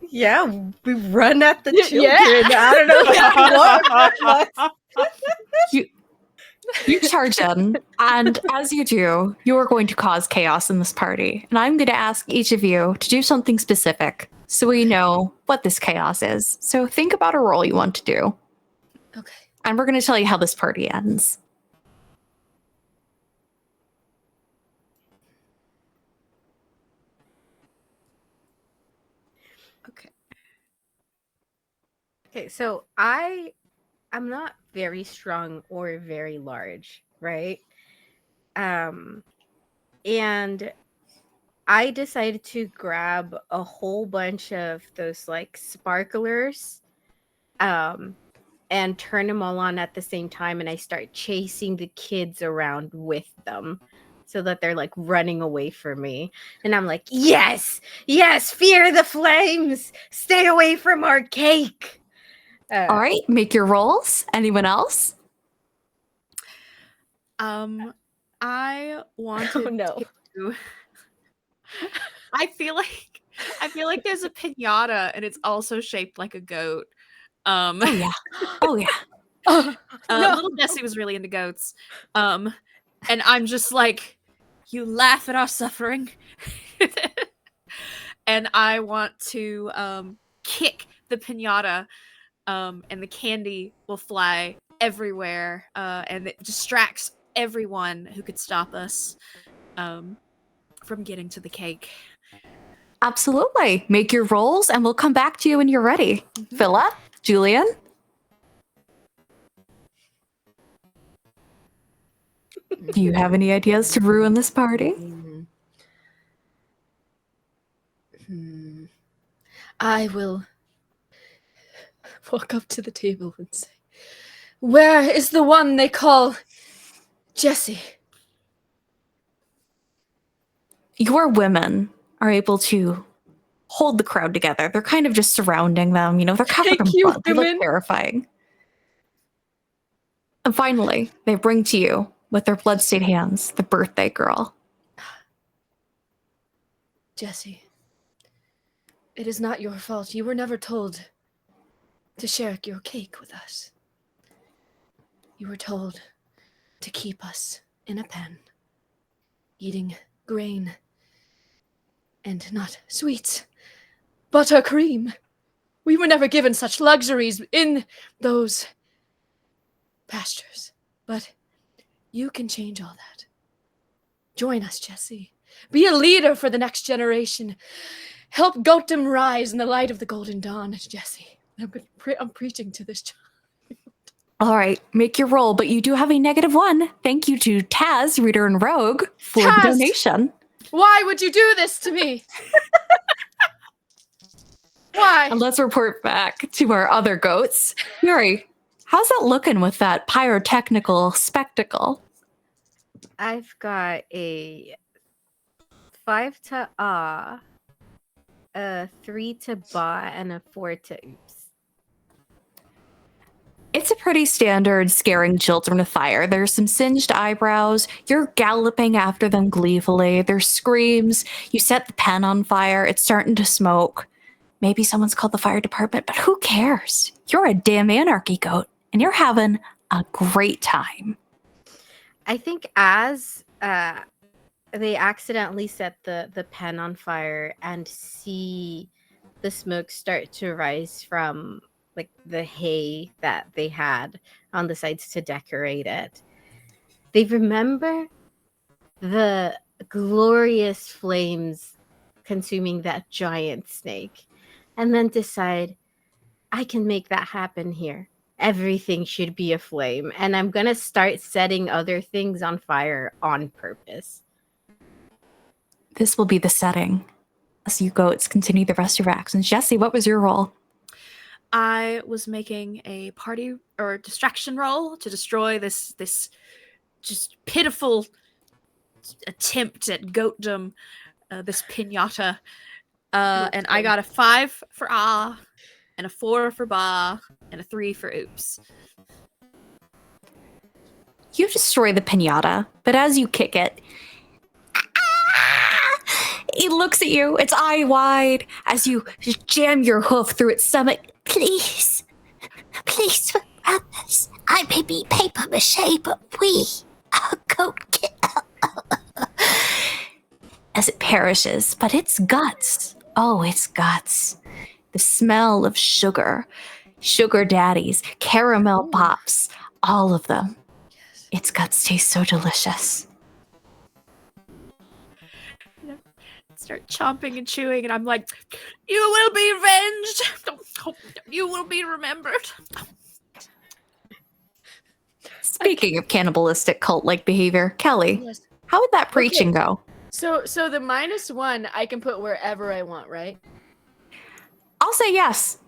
Yeah, we run at the Yeah. children. I don't know what. You charge in, and as you do, you are going to cause chaos in this party. And I'm going to ask each of you to do something specific so we know what this chaos is. So think about a role you want to do. Okay. And we're going to tell you how this party ends. Okay, so I'm not very strong or very large, right? And I decided to grab a whole bunch of those like sparklers and turn them all on at the same time, and I start chasing the kids around with them so that they're like running away from me. And I'm like, yes, fear the flames, stay away from our cake. All right, make your rolls. Anyone else? I wanted Oh no. to. I feel like there's a pinata and it's also shaped like a goat. Oh, yeah. Oh, yeah. Little Jessie was really into goats. And I'm just like, you laugh at our suffering. And I want to kick the pinata, and the candy will fly everywhere, and it distracts everyone who could stop us from getting to the cake. Absolutely. Make your rolls, and we'll come back to you when you're ready. Philip, Julian? Do you have any ideas to ruin this party? I will walk up to the table and say, "Where is the one they call Jessie?" Your women are able to hold the crowd together. They're kind of just surrounding them. You know, they're covered Thank in you, blood. They look women. terrifying. And finally, they bring to you, with their bloodstained hands, the birthday girl. Jessie, it is not your fault. You were never told to share your cake with us. You were told to keep us in a pen, eating grain and not sweets, buttercream. We were never given such luxuries in those pastures. But you can change all that. Join us, Jessie. Be a leader for the next generation. Help Gotham rise in the light of the golden dawn, Jessie. I'm preaching to this child. All right, make your roll, but you do have a -1. Thank you to Taz, Reader and Rogue, for the Taz! donation. Why would you do this to me? Why? And let's report back to our other goats. Yuri, how's that looking with that pyrotechnical spectacle? I've got a 5 to a 3 to ba, and a 4 to oops. It's a pretty standard scaring children with fire. There's some singed eyebrows. You're galloping after them gleefully. There's screams. You set the pen on fire. It's starting to smoke. Maybe someone's called the fire department, but who cares? You're a damn anarchy goat, and you're having a great time. I think as they accidentally set the pen on fire and see the smoke start to rise from like the hay that they had on the sides to decorate it, they remember the glorious flames consuming that giant snake and then decide, I can make that happen here. Everything should be aflame, and I'm gonna start setting other things on fire on purpose. This will be the setting as you goats continue the rest of your actions. Jesse, what was your role? I was making a party or distraction roll to destroy this just pitiful attempt at goatdom, this pinata. And I got a 5 for ah, and a 4 for ba, and a 3 for oops. You destroy the pinata, but as you kick it, it looks at you, its eye wide, as you jam your hoof through its stomach. Please, please, brothers, I may be paper mache, but we are goat as it perishes, but its guts, oh, its guts. The smell of sugar, sugar daddies, caramel pops, all of them. Its guts taste so delicious. Start chomping and chewing, and I'm like, you will be avenged. You will be remembered. Speaking of cannibalistic cult-like behavior, Kelly, Yes. how would that preaching go? So the -1 I can put wherever I want, right? I'll say yes.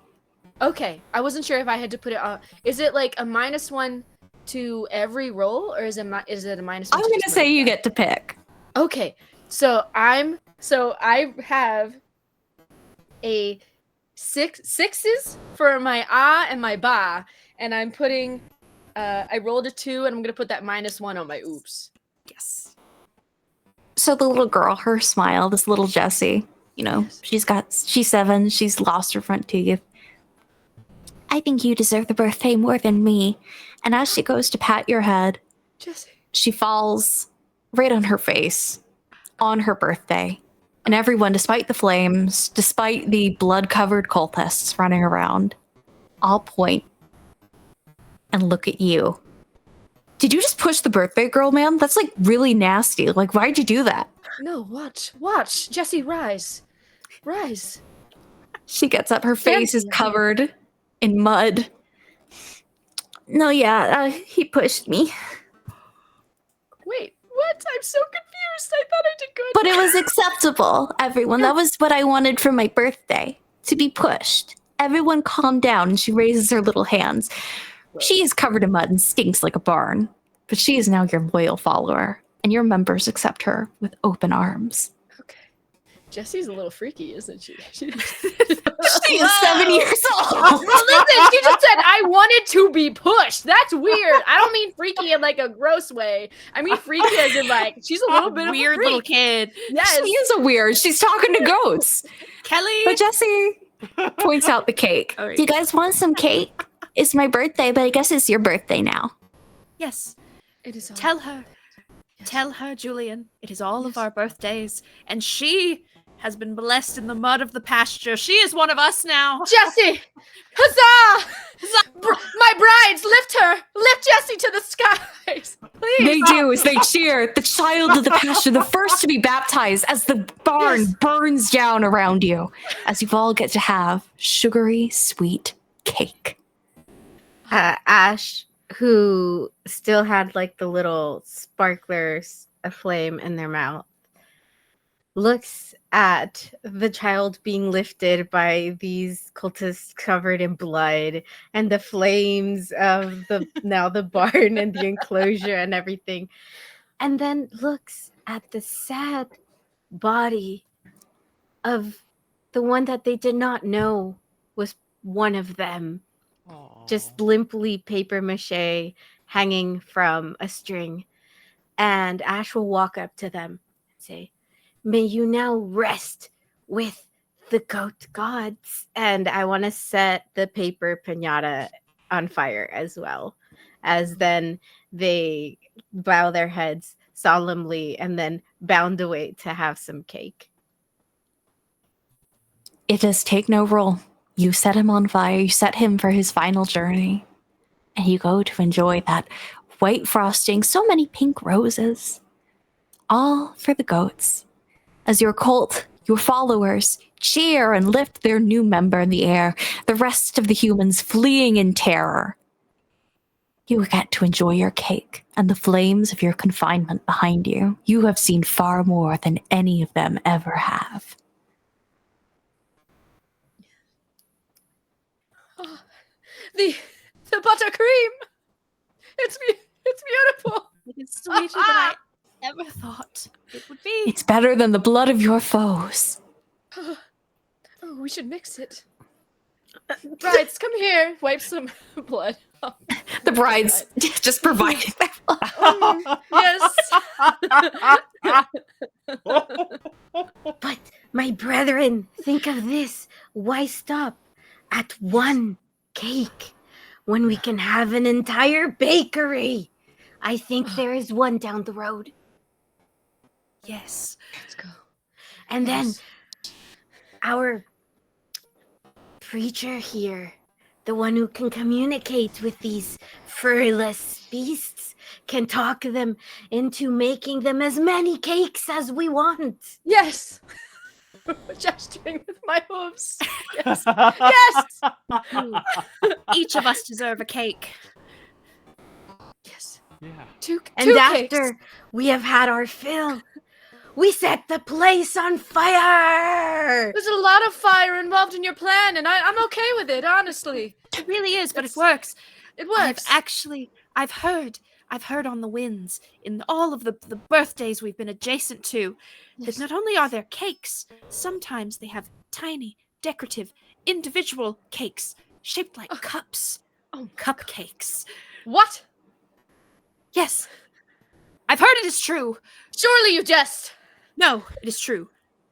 Okay, I wasn't sure if I had to put it on. Is it like a -1 to every roll, or is it a -1? I'm going to say you get to pick. Okay, so I have a sixes for my ah and my ba, and I'm putting. I rolled a 2, and I'm gonna put that -1 on my oops. Yes. So the little girl, her smile, this little Jessie, you know, she's 7, she's lost her front teeth. I think you deserve the birthday more than me. And as she goes to pat your head, Jessie, she falls right on her face on her birthday. And everyone, despite the flames, despite the blood-covered cultists running around, all point and look at you. Did you just push the birthday girl, man? That's like really nasty. Like, why'd you do that? no, watch, Jessie, rise. She gets up, her face is Fancy. covered in mud. No, yeah, he pushed me. Wait, what? I'm so confused. I thought I did good. But it was acceptable, everyone. That was what I wanted for my birthday, to be pushed. Everyone calm down, and she raises her little hands. She is covered in mud and stinks like a barn, but she is now your loyal follower, and your members accept her with open arms. Okay. Jessie's a little freaky, isn't she? She is 7 years old. Well, listen, she just said I wanted to be pushed. That's weird. I don't mean freaky in like a gross way. I mean freaky as in like she's a little bit of a Weird freak. little kid. Yes. She is a weird. She's talking to goats. Kelly. But Jessie points out the cake. All right. Do you guys want some cake? It's my birthday, but I guess it's your birthday now. Yes. It is all Tell her. Yes. Tell her, Julian. It is all of our birthdays, and she has been blessed in the mud of the pasture. She is one of us now. Jessie! Huzzah! My brides, lift Jessie to the skies, please. They do as they cheer. The child of the pasture, the first to be baptized as the barn burns down around you, as you all get to have sugary, sweet cake. Ash, who still had like the little sparklers of flame in their mouth, looks at the child being lifted by these cultists covered in blood and the flames of the barn and the enclosure and everything, and then looks at the sad body of the one that they did not know was one of them, just limply paper mache hanging from a string. And Ash will walk up to them and say, "May you now rest with the goat gods." And I want to set the paper piñata on fire as well, as then they bow their heads solemnly and then bound away to have some cake. It does take no role. You set him on fire, you set him for his final journey, and you go to enjoy that white frosting, so many pink roses, all for the goats. As your cult, your followers, cheer and lift their new member in the air, the rest of the humans fleeing in terror. You get to enjoy your cake and the flames of your confinement behind you. You have seen far more than any of them ever have. Oh, the buttercream. It's beautiful. It is sweeter than I ever thought it would be. It's better than the blood of your foes. Oh, we should mix it. Brides, come here. Wipe some blood. Oh, The brides just providing that. yes. But, my brethren, think of this. Why stop at one cake when we can have an entire bakery? I think there is one down the road. Yes. Let's go. And then our preacher here, the one who can communicate with these furless beasts, can talk them into making them as many cakes as we want. Yes. Gesturing with my hooves. Yes. Yes. Each of us deserve a cake. Yes. Yeah. Two And cakes. after we have had our fill, we set the place on fire. There's a lot of fire involved in your plan, and I'm okay with it, honestly. It really is, but it works. It works. I've heard on the winds in all of the birthdays we've been adjacent to that not only are there cakes, sometimes they have tiny, decorative, individual cakes shaped like cups. Oh, Cupcakes. what? Yes. I've heard it is true. Surely you jest. No, it is true.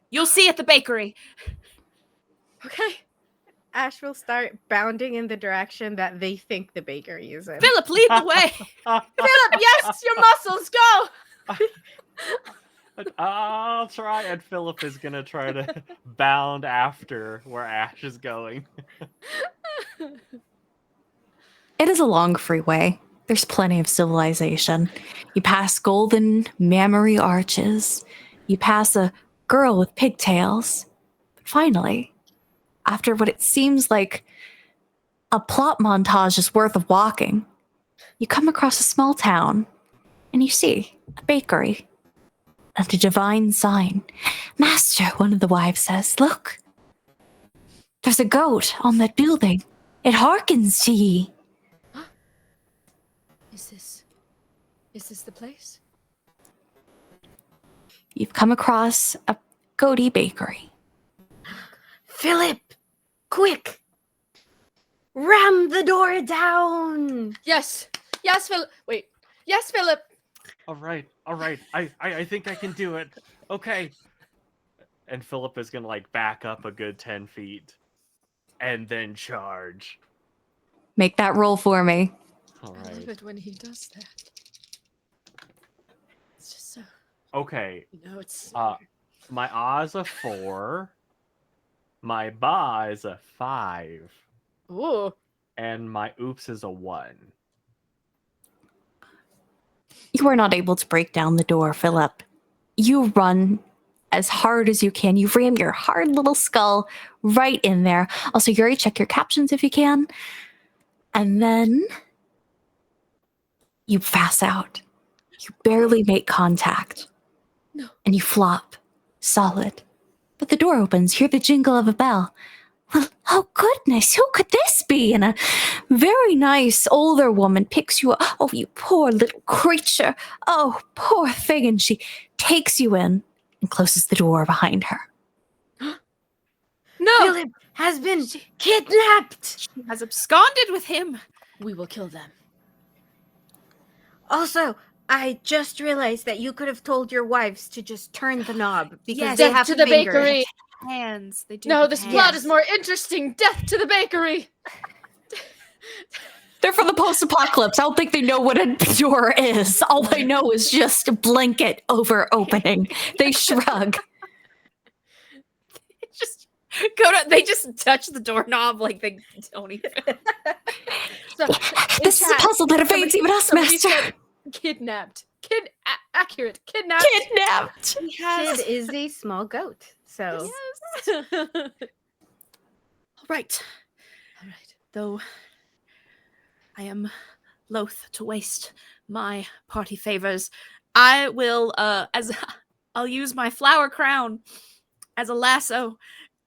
You'll see at the bakery. Okay. Ash will start bounding in the direction that they think the bakery is in. Philip, lead the way. Philip, yes, your muscles, go. I'll try, and Philip is gonna try to bound after where Ash is going. It is a long freeway. There's plenty of civilization. You pass golden mammary arches. You pass a girl with pigtails. But finally, after what it seems like a plot montage is worth of walking, you come across a small town and you see a bakery and a divine sign. "Master," one of the wives says, "look, there's a goat on that building. It hearkens to ye." Is this the place? You've come across a goaty bakery. Philip, quick! Ram the door down! Yes. Yes, Philip. Wait. Yes, Philip. All right. I think I can do it. Okay. And Philip is gonna back up a good 10 feet, and then charge. Make that roll for me. All I love right. it when he does that. It's just so. Okay. It's. My A is a 4. My ba is a 5. Ooh. And my oops is a 1. You are not able to break down the door, Philip. You run as hard as you can. You ram your hard little skull right in there. Also, Yuri, check your captions if you can. And then you pass out. You barely make contact. No. And you flop, solid. But the door opens. You hear the jingle of a bell. Well, oh goodness, who could this be? And a very nice older woman picks you up. "Oh, you poor little creature. Oh, poor thing." And she takes you in. and closes the door behind her. No! Philip has been kidnapped. She has absconded with him. We will kill them. Also, I just realized that you could have told your wives to just turn the knob because Yes. they Death have to the fingers. bakery! Hands. They do. No, have this hands. plot is more interesting. Death to the bakery! They're from the post-apocalypse. I don't think they know what a door is. All they know is just a blanket over opening. They shrug. Just go to. They just touch the doorknob like they don't even. So, in This is a chat, puzzle that evades even us, somebody Master. said kidnapped. Accurate. Kidnapped. Kidnapped. Kid is a small goat, so All All right. Though I am loath to waste my party favors, I will I'll use my flower crown as a lasso,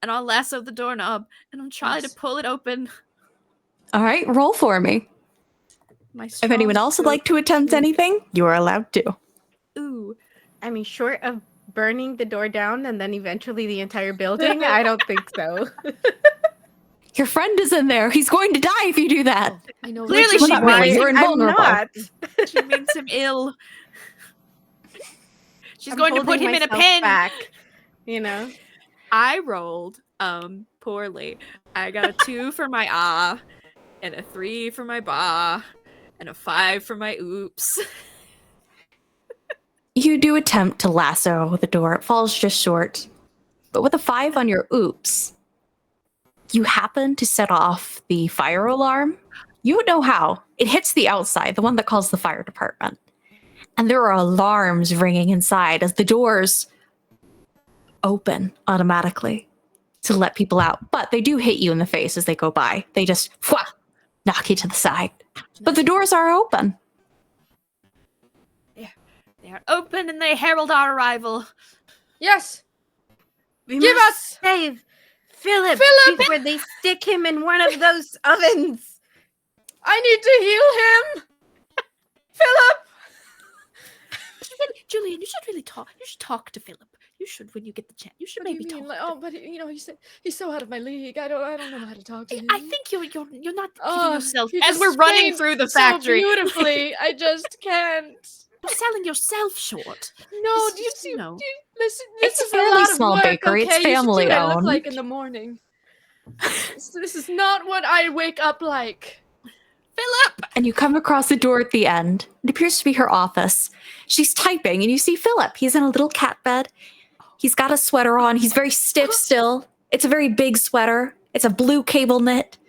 and I'll lasso the doorknob, and I'll try to pull it open. All right, roll for me. If anyone else would like to attempt anything, you are allowed to. Ooh. I mean, short of burning the door down and then eventually the entire building, I don't think so. Your friend is in there. He's going to die if you do that. I know. Clearly Well, she not really. means You're I'm invulnerable. not. she means him ill. She's I'm going to put holding him in a myself pen. back, you know. I rolled poorly. I got a 2 for my and a 3 for my ba, and a 5 for my oops. You do attempt to lasso the door. It falls just short. But with a 5 on your oops, you happen to set off the fire alarm. You don't know how. It hits the outside, the one that calls the fire department. And there are alarms ringing inside as the doors open automatically to let people out. But they do hit you in the face as they go by. They just knock you to the side. But the doors are open. They are open and they herald our arrival. Yes. We Give must us- save Philip before they stick him in one of those ovens. I need to heal him. Philip. Julian, you should really talk. You should talk to Philip. You should when you get the chance. You should What do maybe you mean? talk. Like, but he's so out of my league. I don't know how to talk to him. I think you're not giving Oh, yourself he as we're running explained through the so factory. beautifully. I just can't. You're selling yourself short. No, This do you is, see? you know. Listen, It's this a is fairly lot of small work, bakery. It's okay? You should see family what I look owned. like in the morning. This is not what I wake up like. Philip! And you come across the door at the end. It appears to be her office. She's typing, and you see Philip. He's in a little cat bed. He's got a sweater on. He's very stiff still. It's a very big sweater. It's a blue cable knit.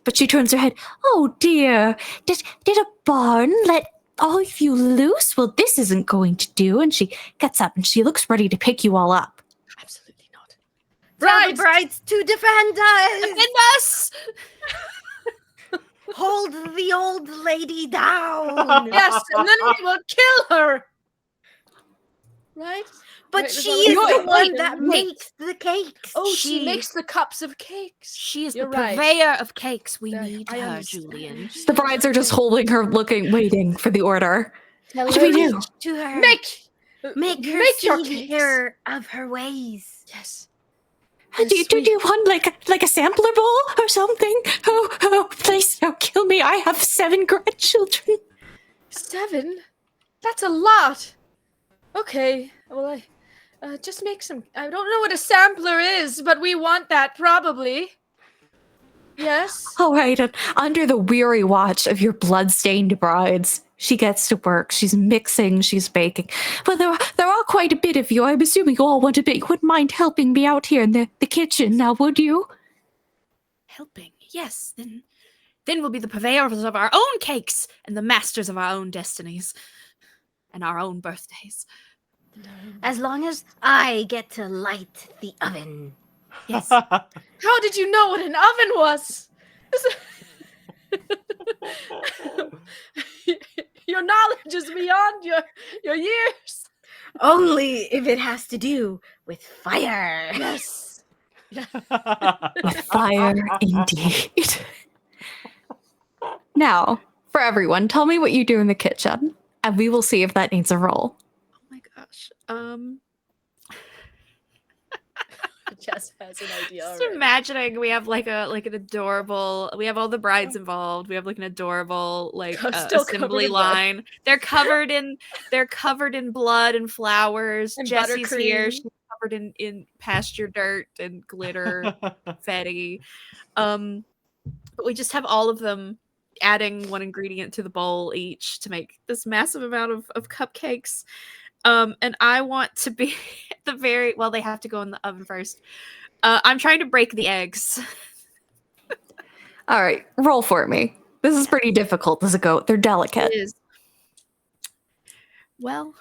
But she turns her head. Oh dear, did a barn let all of you loose? Well, this isn't going to do. And she gets up and she looks ready to pick you all up. Absolutely not. Tell the brides to defend us. Defend us! Hold the old lady down. Yes, and then we will kill her. Right? But Wait, she there's is always- the one wait, that wait. makes the cakes. Oh, she makes the cups of cakes. She is You're the right. purveyor of cakes. We There, need I her, understand. Julian. The brides are just holding her, looking, waiting for the order. Tell What do we do? To her. Make Make her make your see cakes. her of her ways. Yes. Do you want like a sampler bowl or something? Oh, please don't kill me. I have 7 grandchildren. 7? That's a lot. Okay. Well, I just make some. I don't know what a sampler is, but we want that probably. Yes. All right, and under the weary watch of your blood-stained brides, she gets to work. She's mixing, she's baking. Well, there are quite a bit of you. I'm assuming you all want a bit. You wouldn't mind helping me out here in the kitchen now, would you? Helping. Yes, then we'll be the purveyors of our own cakes and the masters of our own destinies and our own birthdays. As long as I get to light the oven. Yes. How did you know what an oven was? Your knowledge is beyond your years. Only if it has to do with fire. Yes. With fire, indeed. Now, for everyone, tell me what you do in the kitchen, and we will see if that needs a roll. Oh my gosh. Jess has an idea Just already. imagining we have like an adorable. We have all the brides involved. We have like an adorable Still covered assembly in blood. line. They're covered in blood and flowers. And Jessie's here. buttercream. She's covered in pasture dirt and glitter, confetti. But we just have all of them adding one ingredient to the bowl each to make this massive amount of cupcakes. And I want to be at the they have to go in the oven first. I'm trying to break the eggs. All right, roll for me. This is pretty difficult as a goat. They're delicate. It is. Well,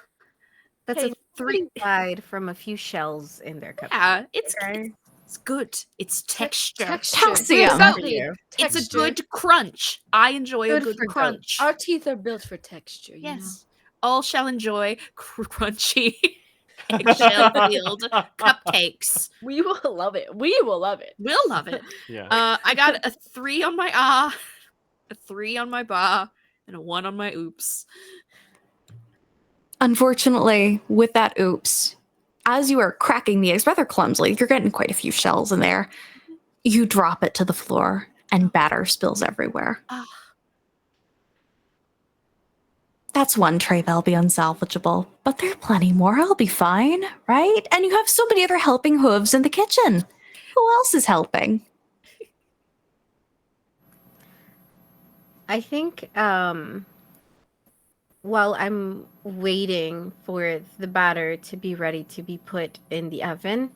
that's Hey, a 3. Died from a few shells in their cup. Yeah, it's Okay. it's good. It's texture. Calcium. Exactly. It's a Texture. good crunch. I enjoy a Good good for crunch. Our teeth are built for texture. You know? Yes. All shall enjoy crunchy eggshell-filled cupcakes. We will love it. We will love it. We'll love it. Yeah. I got a 3 on my ah, a 3 on my ba, and a 1 on my oops. Unfortunately, with that oops, as you are cracking the eggs rather clumsily, you're getting quite a few shells in there. You drop it to the floor, and batter spills everywhere. Ah. That's one tray that'll be unsalvageable, but there are plenty more. I'll be fine, right? And you have so many other helping hooves in the kitchen. Who else is helping? I think while I'm waiting for the batter to be ready to be put in the oven,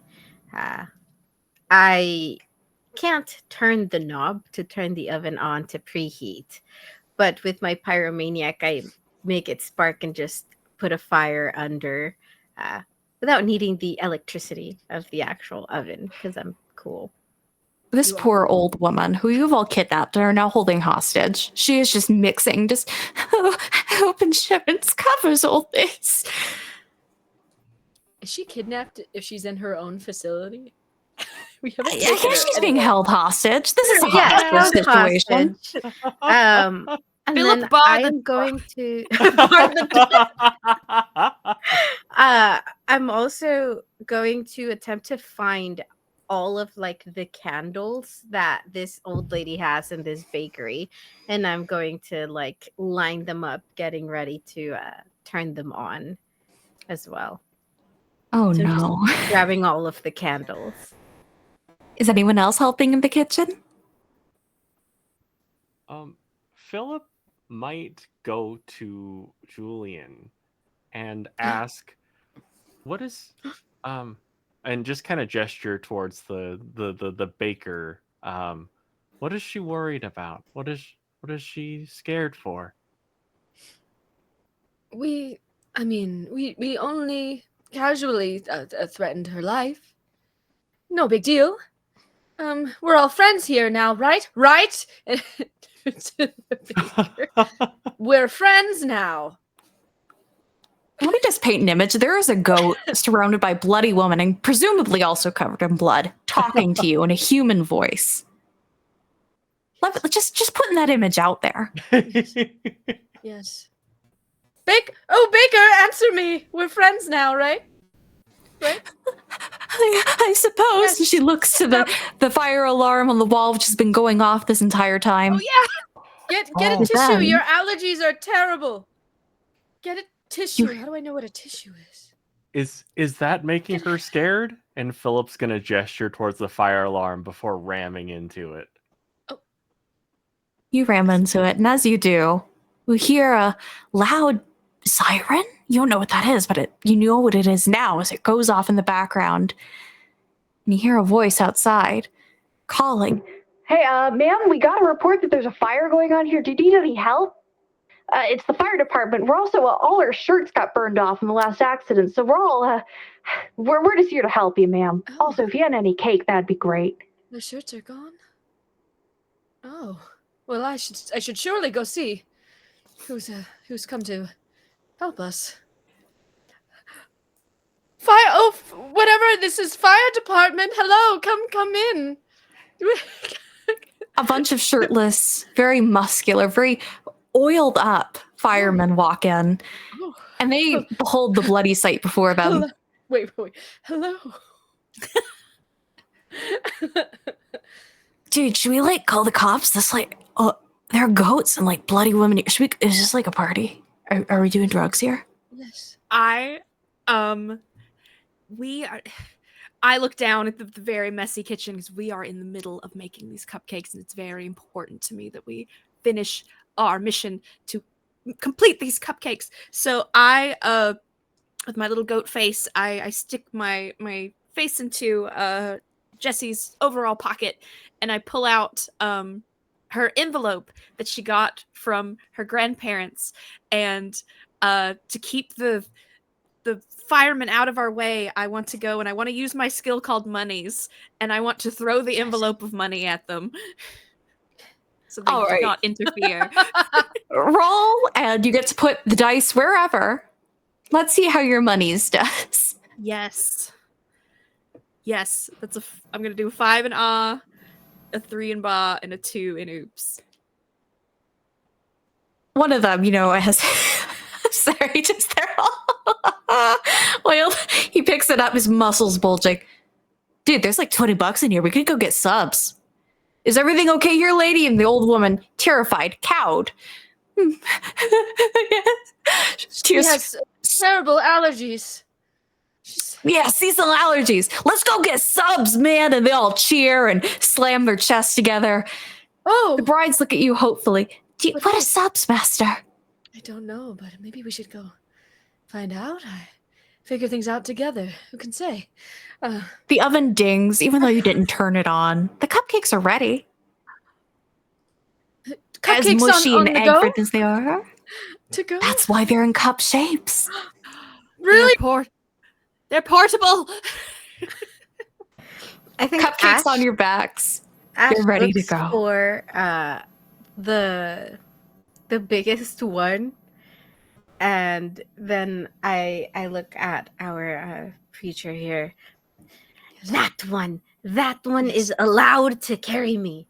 I can't turn the knob to turn the oven on to preheat. But with my pyromaniac, I make it spark and just put a fire under without needing the electricity of the actual oven because I'm cool. This poor old woman who you've all kidnapped and are now holding hostage. She is just mixing, I hope insurance covers all this. Is she kidnapped if she's in her own facility? We haven't I taken guess her she's being anywhere. held hostage. This is a Yeah, hostage held situation. hostage. And Philip then Bar I the am going to. Yeah. I'm also going to attempt to find all of like the candles that this old lady has in this bakery, and I'm going to like line them up, getting ready to turn them on as well. Oh So no. Grabbing all of the candles. Is anyone else helping in the kitchen? Philip might go to Julian and ask, "What is and just kind of gesture towards the baker. What is she worried about? What is she scared for?" We only casually threatened her life. No big deal. We're all friends here now, right? Right? We're friends now. Let me just paint an image. There is a goat surrounded by a bloody woman and presumably also covered in blood, talking to you in a human voice. Just putting that image out there. Yes. Baker, answer me. We're friends now, right? Right? I suppose. Yes. And she looks to the fire alarm on the wall, which has been going off this entire time. Oh yeah. Get Oh. a tissue. Then- Your allergies are terrible. Get a tissue. You- How do I know what a tissue is? Is that making her scared? And Philip's gonna gesture towards the fire alarm before ramming into it. You ram into it, and as you do, you hear a loud siren. You don't know what that is, but you know what it is now as it goes off in the background. And you hear a voice outside calling. Hey, ma'am, we got a report that there's a fire going on here. Do you need any help? It's the fire department. We're also, all our shirts got burned off in the last accident, so we're all, we're just here to help you, ma'am. Oh. Also, if you had any cake, that'd be great. The shirts are gone? Oh. Well, I should surely go see who's come to help us. Whatever, this is fire department. Hello, come in. A bunch of shirtless, very muscular, very oiled up firemen walk in, Oh. and they behold the bloody sight before them. Hello. Wait. Hello. Dude, should we like call the cops? This like, oh, there are goats and like bloody women. Should we? Is this like a party? Are we doing drugs here? Yes. I look down at the very messy kitchen because we are in the middle of making these cupcakes, and it's very important to me that we finish our mission to complete these cupcakes. So I, with my little goat face, I stick my face into Jessie's overall pocket, and I pull out her envelope that she got from her grandparents, and to keep the firemen out of our way, I want to go and I want to use my skill called monies, and I want to throw the envelope of money at them so they do not interfere. Roll, and you get to put the dice wherever. Let's see how your monies does. Yes, that's I'm gonna do a 5 in ah, a 3 in ba, and a 2 in oops. One of them, has sorry, just there. Well, he picks it up, his muscles bulging. Dude, there's like $20 in here. We could go get subs. Is everything okay here, lady? And the old woman, terrified, cowed. She has terrible allergies. Yeah, seasonal allergies. Let's go get subs, man. And they all cheer and slam their chests together. Oh, the brides look at you hopefully. What are subs, master? I don't know, but maybe we should go find out. Figure things out together. Who can say? The oven dings, even though you didn't turn it on. The cupcakes are ready. Cupcakes as mushy on and the go? egg as they are. To go? That's why they're in cup shapes. Really? They're portable. I think Cupcakes on your backs. Ash You're ready to looks go. for the biggest one, and then I look at our preacher here. That one is allowed to carry me,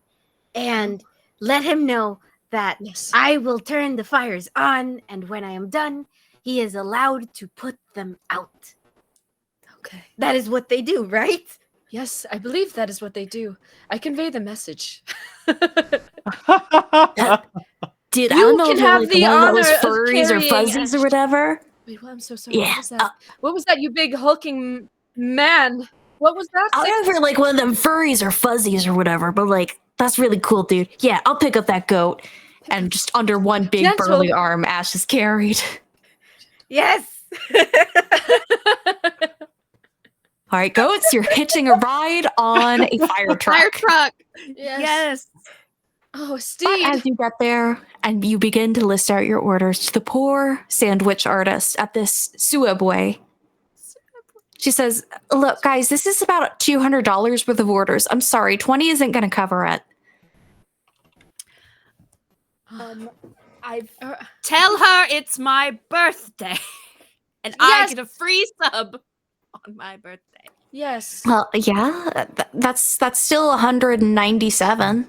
and let him know that I will turn the fires on, and when I am done, he is allowed to put them out. Okay. That is what they do, right? Yes, I believe that is what they do. I convey the message. Dude, You I don't know can if you're have like the one of those honor of furries or carrying fuzzies or whatever. Wait, well, I'm so sorry. Yeah. What was that? What was that, you big hulking man? What was that? I don't know if you're like one of them furries or fuzzies or whatever, but like, that's really cool, dude. Yeah, I'll pick up that goat. And just under one big Gentle. burly arm, Ash is carried. Yes. All right, goats, you're hitching a ride on a fire truck. Fire truck. Yes. Oh, But Steve. as you get there and you begin to list out your orders to the poor sandwich artist at this Suabue, she says, look, guys, this is about $200 worth of orders. I'm sorry, 20 isn't going to cover it. Tell her it's my birthday, and I get a free sub on my birthday. Yes. Well, yeah, that's still 197.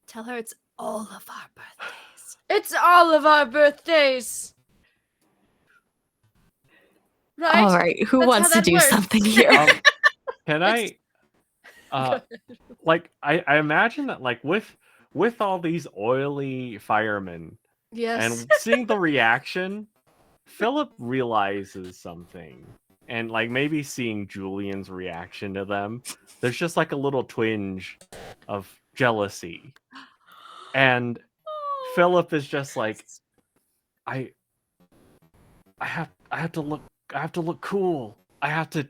Tell her it's all of our birthdays. It's all of our birthdays. Right? All right, who That's wants how to that do works. something here? Can I like I imagine that like with all these oily firemen Yes. and seeing the reaction, Philip realizes something. And like maybe seeing Julian's reaction to them, there's just like a little twinge of jealousy. And Philip is just like, I have to look cool. I have to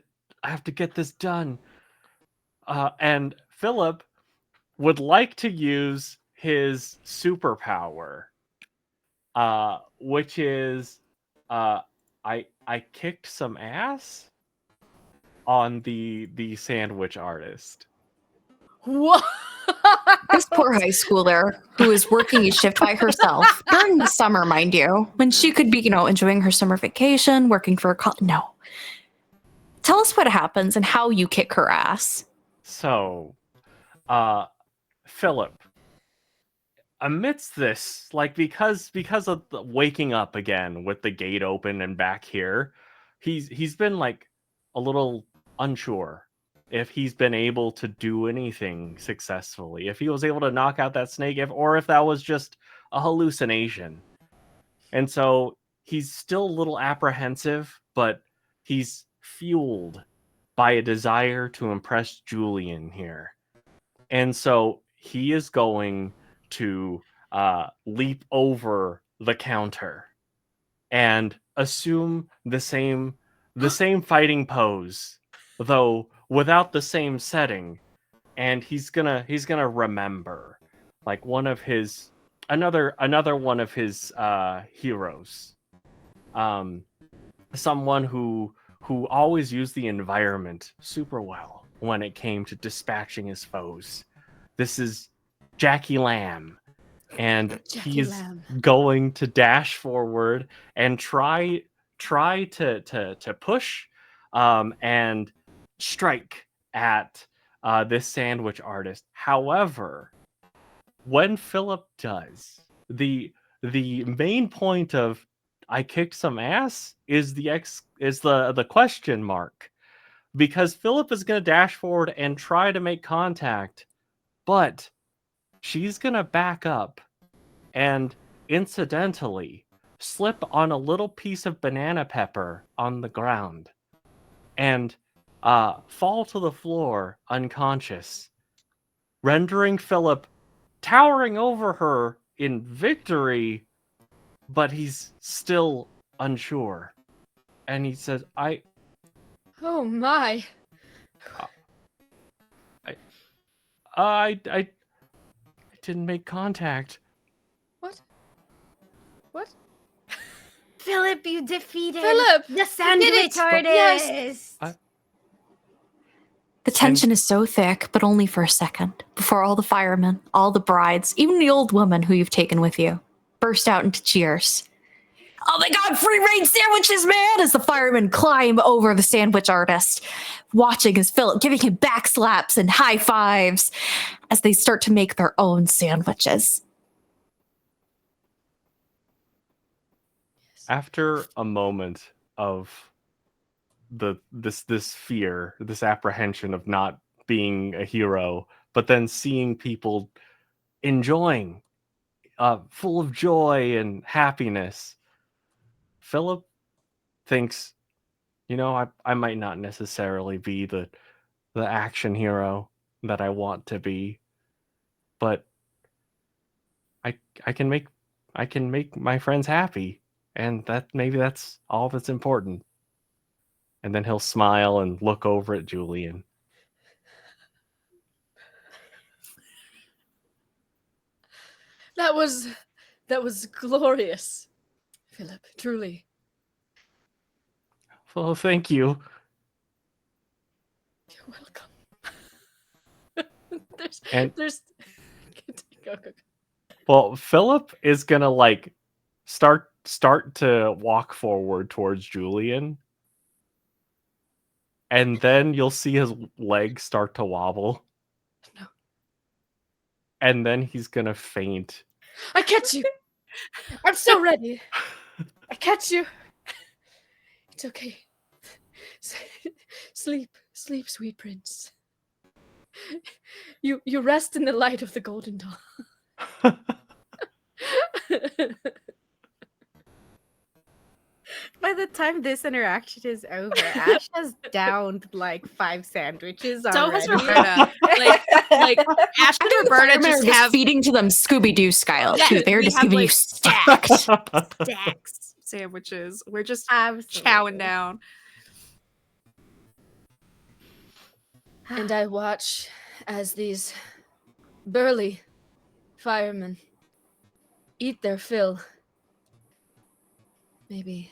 get this done. And Philip would like to use his superpower, which is I kicked some ass on the sandwich artist. What? This poor high schooler who is working a shift by herself during the summer, mind you, when she could be, enjoying her summer vacation, working for a no. Tell us what happens and how you kick her ass. So, Philip, amidst this, like because of the waking up again with the gate open and back here, he's been like a little unsure if he's been able to do anything successfully, if he was able to knock out that snake, or if that was just a hallucination. And so he's still a little apprehensive, but he's fueled by a desire to impress Julian here. And so he is going to leap over the counter and assume the same fighting pose, though without the same setting. And he's gonna remember like one of his another one of his heroes, someone who always used the environment super well when it came to dispatching his foes. This is Jackie Lamb, and he's going to dash forward and try to push and strike at this sandwich artist. However, when Philip does, the main point of I kicked some ass is the question mark, because Philip is going to dash forward and try to make contact, but she's going to back up and incidentally slip on a little piece of banana pepper on the ground and fall to the floor unconscious, rendering Philip towering over her in victory, but he's still unsure. And he says, Oh my. I didn't make contact. What? Philip, you defeated Philip, the sandwich artist. Yes. The tension is so thick, but only for a second, before all the firemen, all the brides, even the old woman who you've taken with you, burst out into cheers. Oh my God, free range sandwiches, man! As the firemen climb over the sandwich artist, watching as Philip giving him back slaps and high fives as they start to make their own sandwiches. After a moment of this fear, this apprehension of not being a hero, but then seeing people enjoying, full of joy and happiness, Philip thinks, I might not necessarily be the action hero that I want to be, but I can make my friends happy, and that's all that's important. And then he'll smile and look over at Julian. That was glorious, Philip, truly. Well, thank you. You're welcome. There's go. Well, Philip is gonna like start to walk forward towards Julian, and then you'll see his legs start to wobble. No. And then he's gonna faint. I catch you. I'm so ready. I catch you. It's okay. Sleep, sweet prince. You rest in the light of the golden dawn. By the time this interaction is over, Ash has downed like 5 sandwiches So already. has Roberta. like Ash and Roberta just have feeding to them Scooby-Doo style, Yeah, too. They're we just have, giving you like, stacked. stacks sandwiches. We're just Absolutely. chowing down. And I watch as these burly firemen eat their fill. Maybe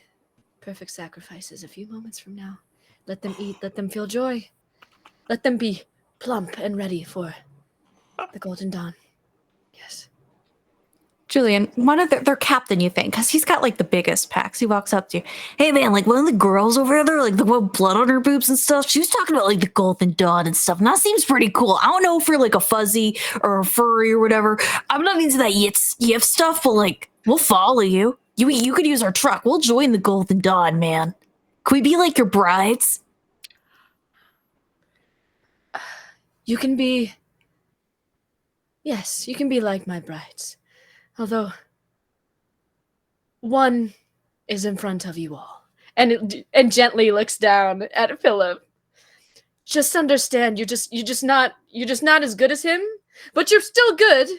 perfect sacrifices a few moments from now. Let them eat, let them feel joy. Let them be plump and ready for the golden dawn. Yes. Julian, one of their captain, you think, because he's got like the biggest packs. He walks up to you. Hey man, like one of the girls over there, like the one with blood on her boobs and stuff. She was talking about like the Golden Dawn and stuff. And that seems pretty cool. I don't know if you're like a fuzzy or a furry or whatever. I'm not into that yif stuff, but like we'll follow you. You could use our truck. We'll join the Golden Dawn, man. Could we be like your brides? You can be... Yes, you can be like my brides. Although, one is in front of you all. And gently looks down at Philip. Just understand, you're just not as good as him, but you're still good.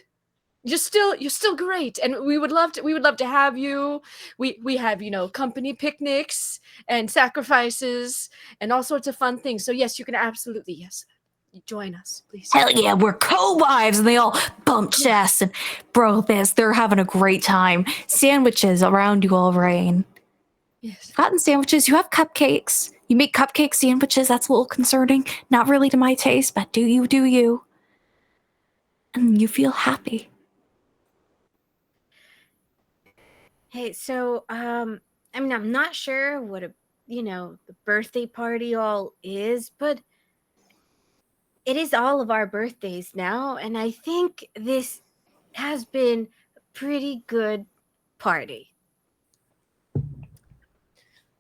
You're still great, and we would love to have you. We have, company picnics and sacrifices and all sorts of fun things. So yes, you can absolutely, yes, join us, please. Hell yeah, we're co-wives, and they all bump chests, and bro, they're having a great time. Sandwiches around you all rain. Yes. Gotten sandwiches. You have cupcakes. You make cupcake sandwiches. That's a little concerning. Not really to my taste, but do you. And you feel happy. Hey, so I'm not sure what the birthday party all is, but it is all of our birthdays now, and I think this has been a pretty good party.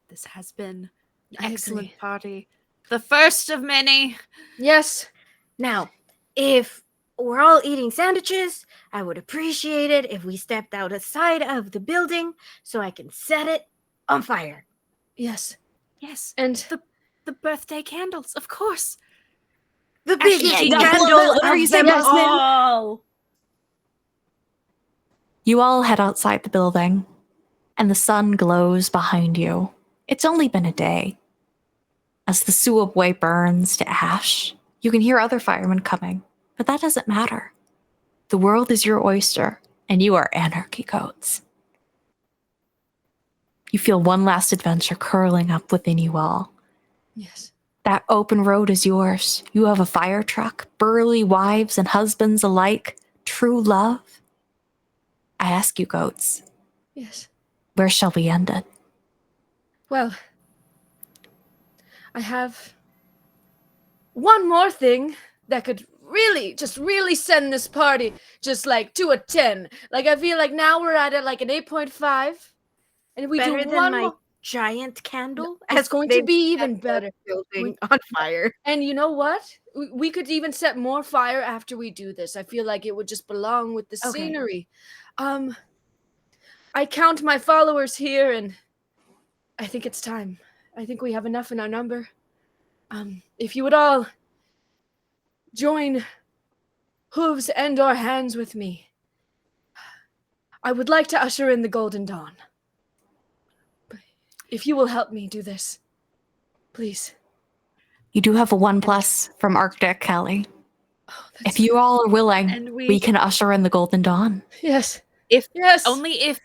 This has been an I excellent agree. party. The first of many. Yes. Now, if we're all eating sandwiches, I would appreciate it if we stepped outside of the building so I can set it on fire. Yes. Yes. And the birthday candles, of course. The biggest yeah, candle whatever you of say, them boss man. all. You all head outside the building, and the sun glows behind you. It's only been a day. As the subway burns to ash, you can hear other firemen coming, but that doesn't matter. The world is your oyster, and you are Anarchy goats. You feel one last adventure curling up within you all. yes. That open road is yours. You have a fire truck, burly wives and husbands alike, true love. I ask you, goats, Yes. where shall we end it? Well, I have one more thing that could really send this party just like to a 10. Like I feel like now we're at like an 8.5. And if we Better do than one my more, giant candle. it's as going they to be set even the better. Building on fire. And you know what? We could even set more fire after we do this. I feel like it would just belong with the Okay. scenery. I count my followers here, and I think it's time. I think we have enough in our number. If you would all join hooves and or hands with me, I would like to usher in the Golden Dawn. If you will help me do this, please. You do have a 1+ from Arctic, Kelly. Oh, If you all are willing, And we can usher in the Golden Dawn. Yes. If Yes. only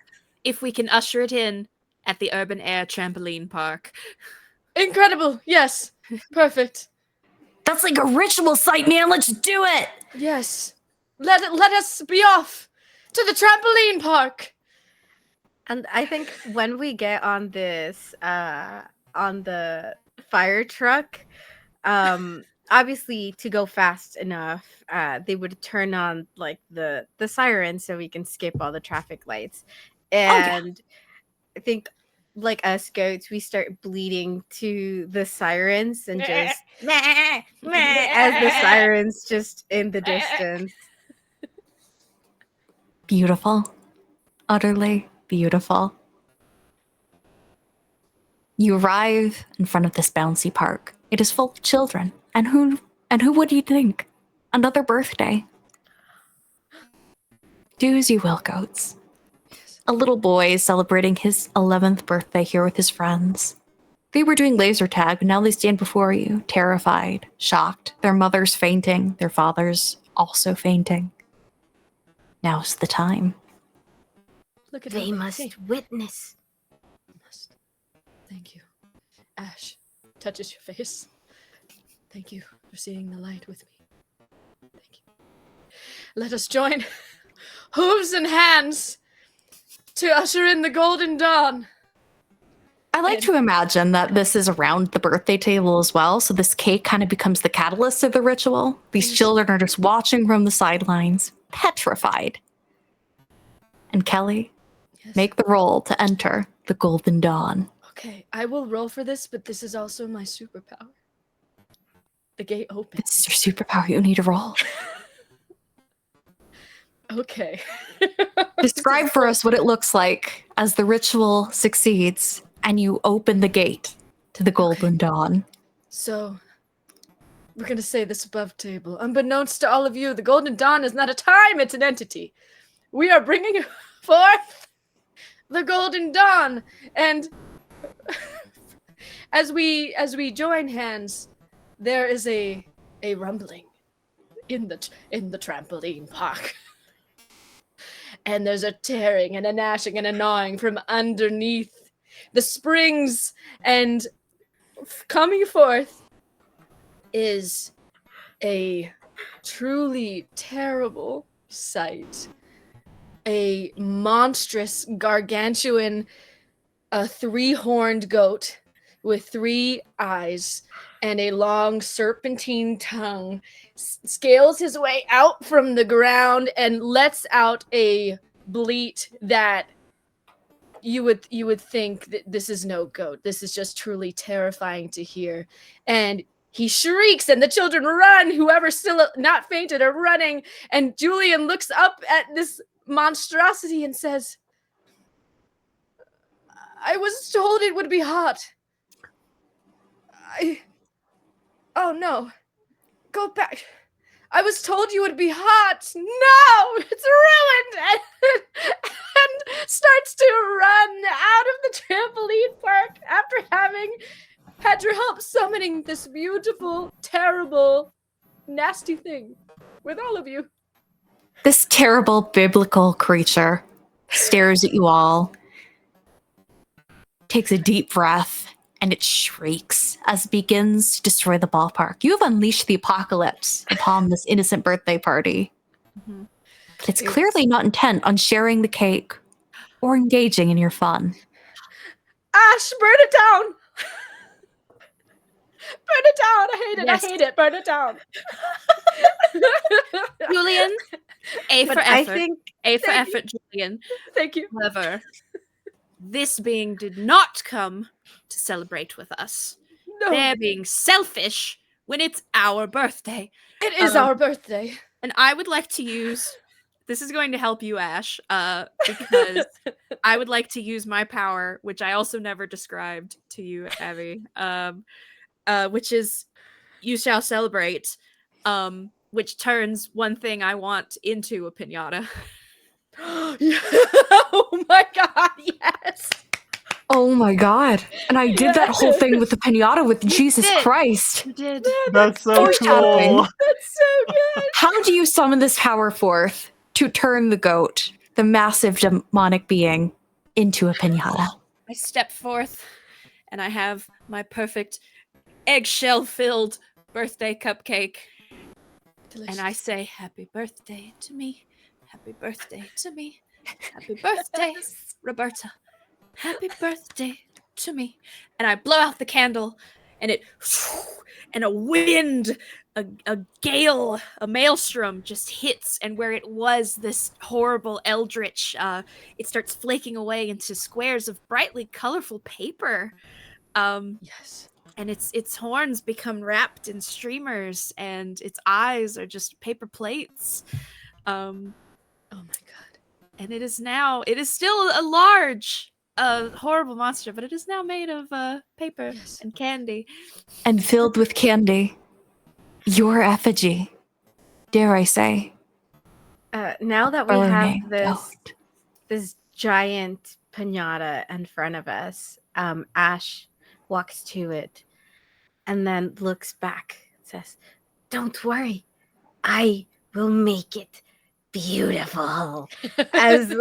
if we can usher it in at the Urban Air Trampoline Park. Incredible. Yes. Perfect. That's like a ritual site, man. Let's do it. Yes. Let us be off to the trampoline park. And I think when we get on this, on the fire truck, obviously to go fast enough, they would turn on like the siren so we can skip all the traffic lights. And I think like us goats, we start bleeding to the sirens and just meh, meh, as the sirens just in the distance. Beautiful. Utterly beautiful. You arrive in front of this bouncy park. It is full of children. And who would you think? Another birthday. Do as you will, goats. A little boy is celebrating his 11th birthday here with his friends. They were doing laser tag, but now they stand before you, terrified, shocked. Their mother's fainting, their father's also fainting. Now's the time. Look at They how must witness. must. Thank you. Ash touches your face. Thank you for seeing the light with me. Thank you. Let us join hooves and hands to usher in the golden dawn. I like to imagine that this is around the birthday table as well, so this cake kind of becomes the catalyst of the ritual. These children are just watching from the sidelines, petrified. And Kelly, make the roll to enter the golden dawn. Okay, I will roll for this, but this is also my superpower. The gate opens. This is your superpower. You need to roll. Okay. Describe for us what it looks like as the ritual succeeds and you open the gate to the golden dawn. So, we're going to say this above table. Unbeknownst to all of you, the golden dawn is not a time, it's an entity. We are bringing forth the golden dawn. And as we join hands, there is a rumbling in the trampoline park. And there's a tearing and a gnashing and a gnawing from underneath the springs, and coming forth is a truly terrible sight. A monstrous, gargantuan, three-horned goat with 3 eyes and a long serpentine tongue scales his way out from the ground and lets out a bleat that you would think that this is no goat. This is just truly terrifying to hear. And he shrieks and the children run. Whoever's still not fainted are running. And Julian looks up at this monstrosity and says, I was told it would be hot. Oh no. Go back. I was told you would be hot. No, it's ruined. And starts to run out of the trampoline park after having had your help summoning this beautiful, terrible, nasty thing with all of you. This terrible biblical creature stares at you all, takes a deep breath, and it shrieks as it begins to destroy the ballpark. You have unleashed the apocalypse upon this innocent birthday party. Mm-hmm. But it's clearly not intent on sharing the cake or engaging in your fun. Ash, burn it down! Burn it down! I hate it, yes. I hate it, burn it down! Julian, A for effort. I think A for effort, Julian. Thank you. However, this being did not come to celebrate with us. No. They're being selfish when it's our birthday. It is our birthday. And I would like to use, this is going to help you, Ash, because I would like to use my power, which I also never described to you, Abby, which is you shall celebrate, which turns one thing I want into a piñata. Oh my god, yes! Oh my god. And I did that whole thing with the piñata with Jesus Christ. You did. That's so cool. That's so good. How do you summon this power forth to turn the goat, the massive demonic being, into a piñata? I step forth and I have my perfect eggshell-filled birthday cupcake. Delicious. And I say, happy birthday to me. Happy birthday to me. Happy birthday, Roberta. Happy birthday to me. And I blow out the candle and it, and a wind, a gale, a maelstrom just hits. And where it was this horrible eldritch, it starts flaking away into squares of brightly colorful paper. Yes. And its horns become wrapped in streamers and its eyes are just paper plates. Oh my god. And it is still a large, horrible monster, but it is now made of paper and candy. And filled with candy. Your effigy, dare I say. Now that we have this giant piñata in front of us, Ash walks to it and then looks back and says, "Don't worry, I will make it beautiful." as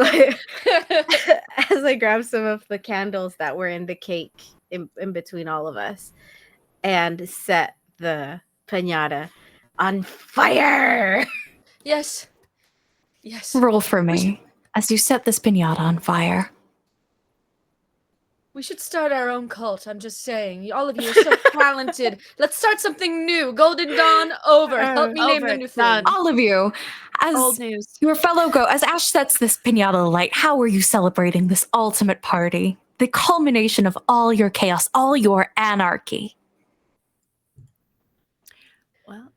I grab some of the candles that were in the cake in between all of us and set the piñata on fire. Yes. Yes. Roll for me as you set this pinata on fire. We should start our own cult. I'm just saying. All of you are so talented. Let's start something new. Golden Dawn over. Help me name the Over. new Done. thing. All of you, as Old news. your fellow goat, as Ash sets this pinata alight, how are you celebrating this ultimate party? The culmination of all your chaos, all your anarchy. Well,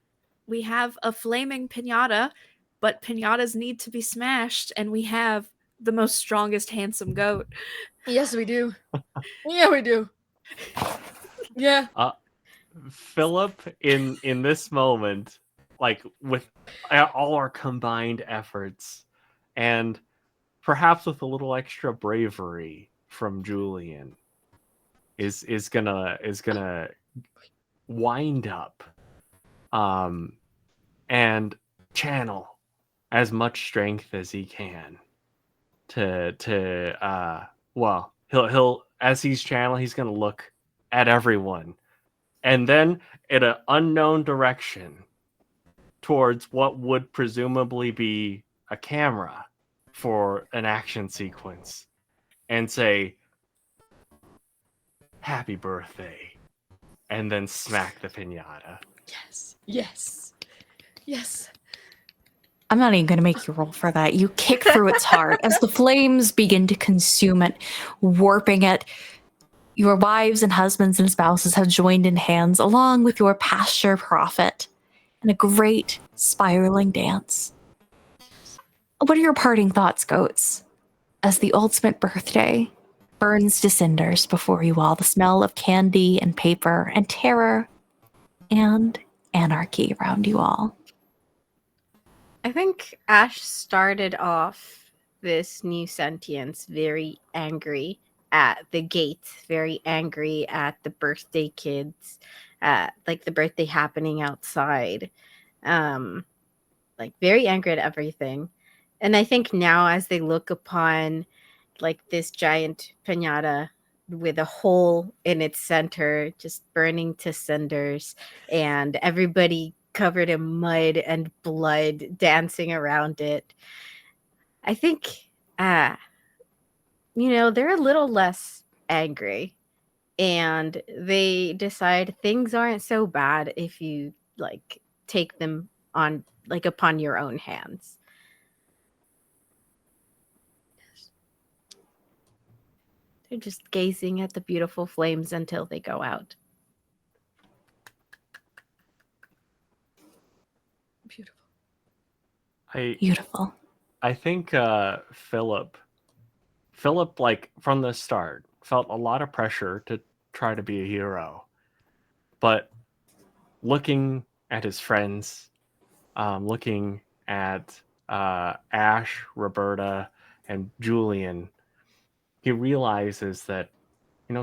we have a flaming pinata, but pinatas need to be smashed, and we have the most strongest, handsome goat. Yes, we do. Yeah, we do. Yeah. Philip, in this moment, like with all our combined efforts, and perhaps with a little extra bravery from Julian, is gonna wind up, and channel as much strength as he can well, he'll as he's channeling, he's gonna look at everyone, and then in an unknown direction towards what would presumably be a camera for an action sequence, and say, "Happy birthday," and then smack the pinata. Yes. Yes. Yes. I'm not even going to make you roll for that. You kick through its heart as the flames begin to consume it, warping it. Your wives and husbands and spouses have joined in hands along with your pasture prophet in a great spiraling dance. What are your parting thoughts, goats, as the ultimate birthday burns to cinders before you all, the smell of candy and paper and terror and anarchy around you all? I think Ash started off this new sentience very angry at the gate, very angry at the birthday kids, like the birthday happening outside, like very angry at everything. And I think now as they look upon like this giant piñata with a hole in its center, just burning to cinders, and everybody covered in mud and blood dancing around it, I think, they're a little less angry, and they decide things aren't so bad if you like take them on like upon your own hands. They're just gazing at the beautiful flames until they go out. Beautiful. Beautiful. I think Philip, like from the start, felt a lot of pressure to try to be a hero, but looking at his friends, looking at Ash, Roberta, and Julian, he realizes that,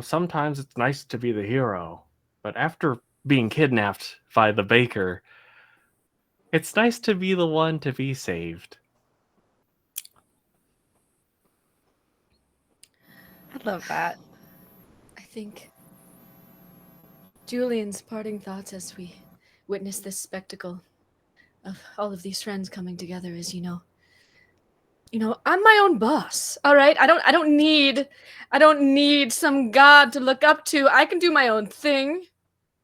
sometimes it's nice to be the hero, but after being kidnapped by the baker, it's nice to be the one to be saved. I love that. I think Julian's parting thoughts as we witness this spectacle of all of these friends coming together is, I'm my own boss. All right. I don't need some god to look up to. I can do my own thing.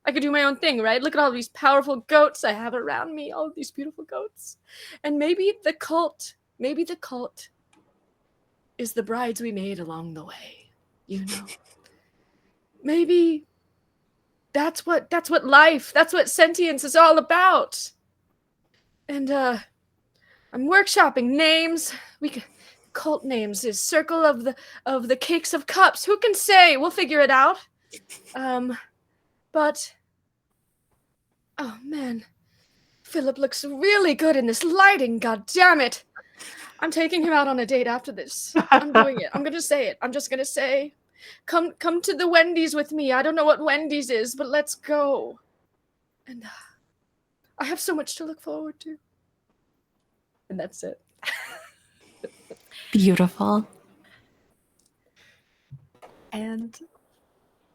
Right? Look at all these powerful goats I have around me, all of these beautiful goats. And maybe the cult is the brides we made along the way, Maybe that's what life, that's what sentience is all about. And I'm workshopping names. Cult names is Circle of the Cakes of Cups. Who can say? We'll figure it out. But oh man, Philip looks really good in this lighting. God damn it! I'm taking him out on a date after this. I'm doing it. I'm gonna say it. I'm just gonna say, come to the Wendy's with me. I don't know what Wendy's is, but let's go. And I have so much to look forward to. And that's it. Beautiful. And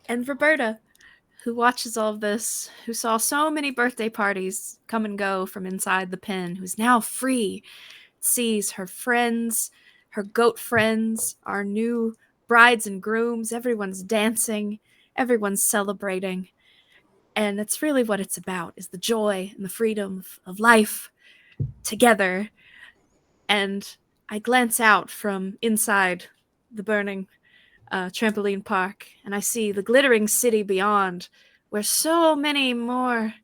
Roberta, who watches all of this, who saw so many birthday parties come and go from inside the pen, who's now free, sees her friends, her goat friends, our new brides and grooms. Everyone's dancing, everyone's celebrating. And that's really what it's about, is the joy and the freedom of life together. And I glance out from inside the burning trampoline park, and I see the glittering city beyond, where so many more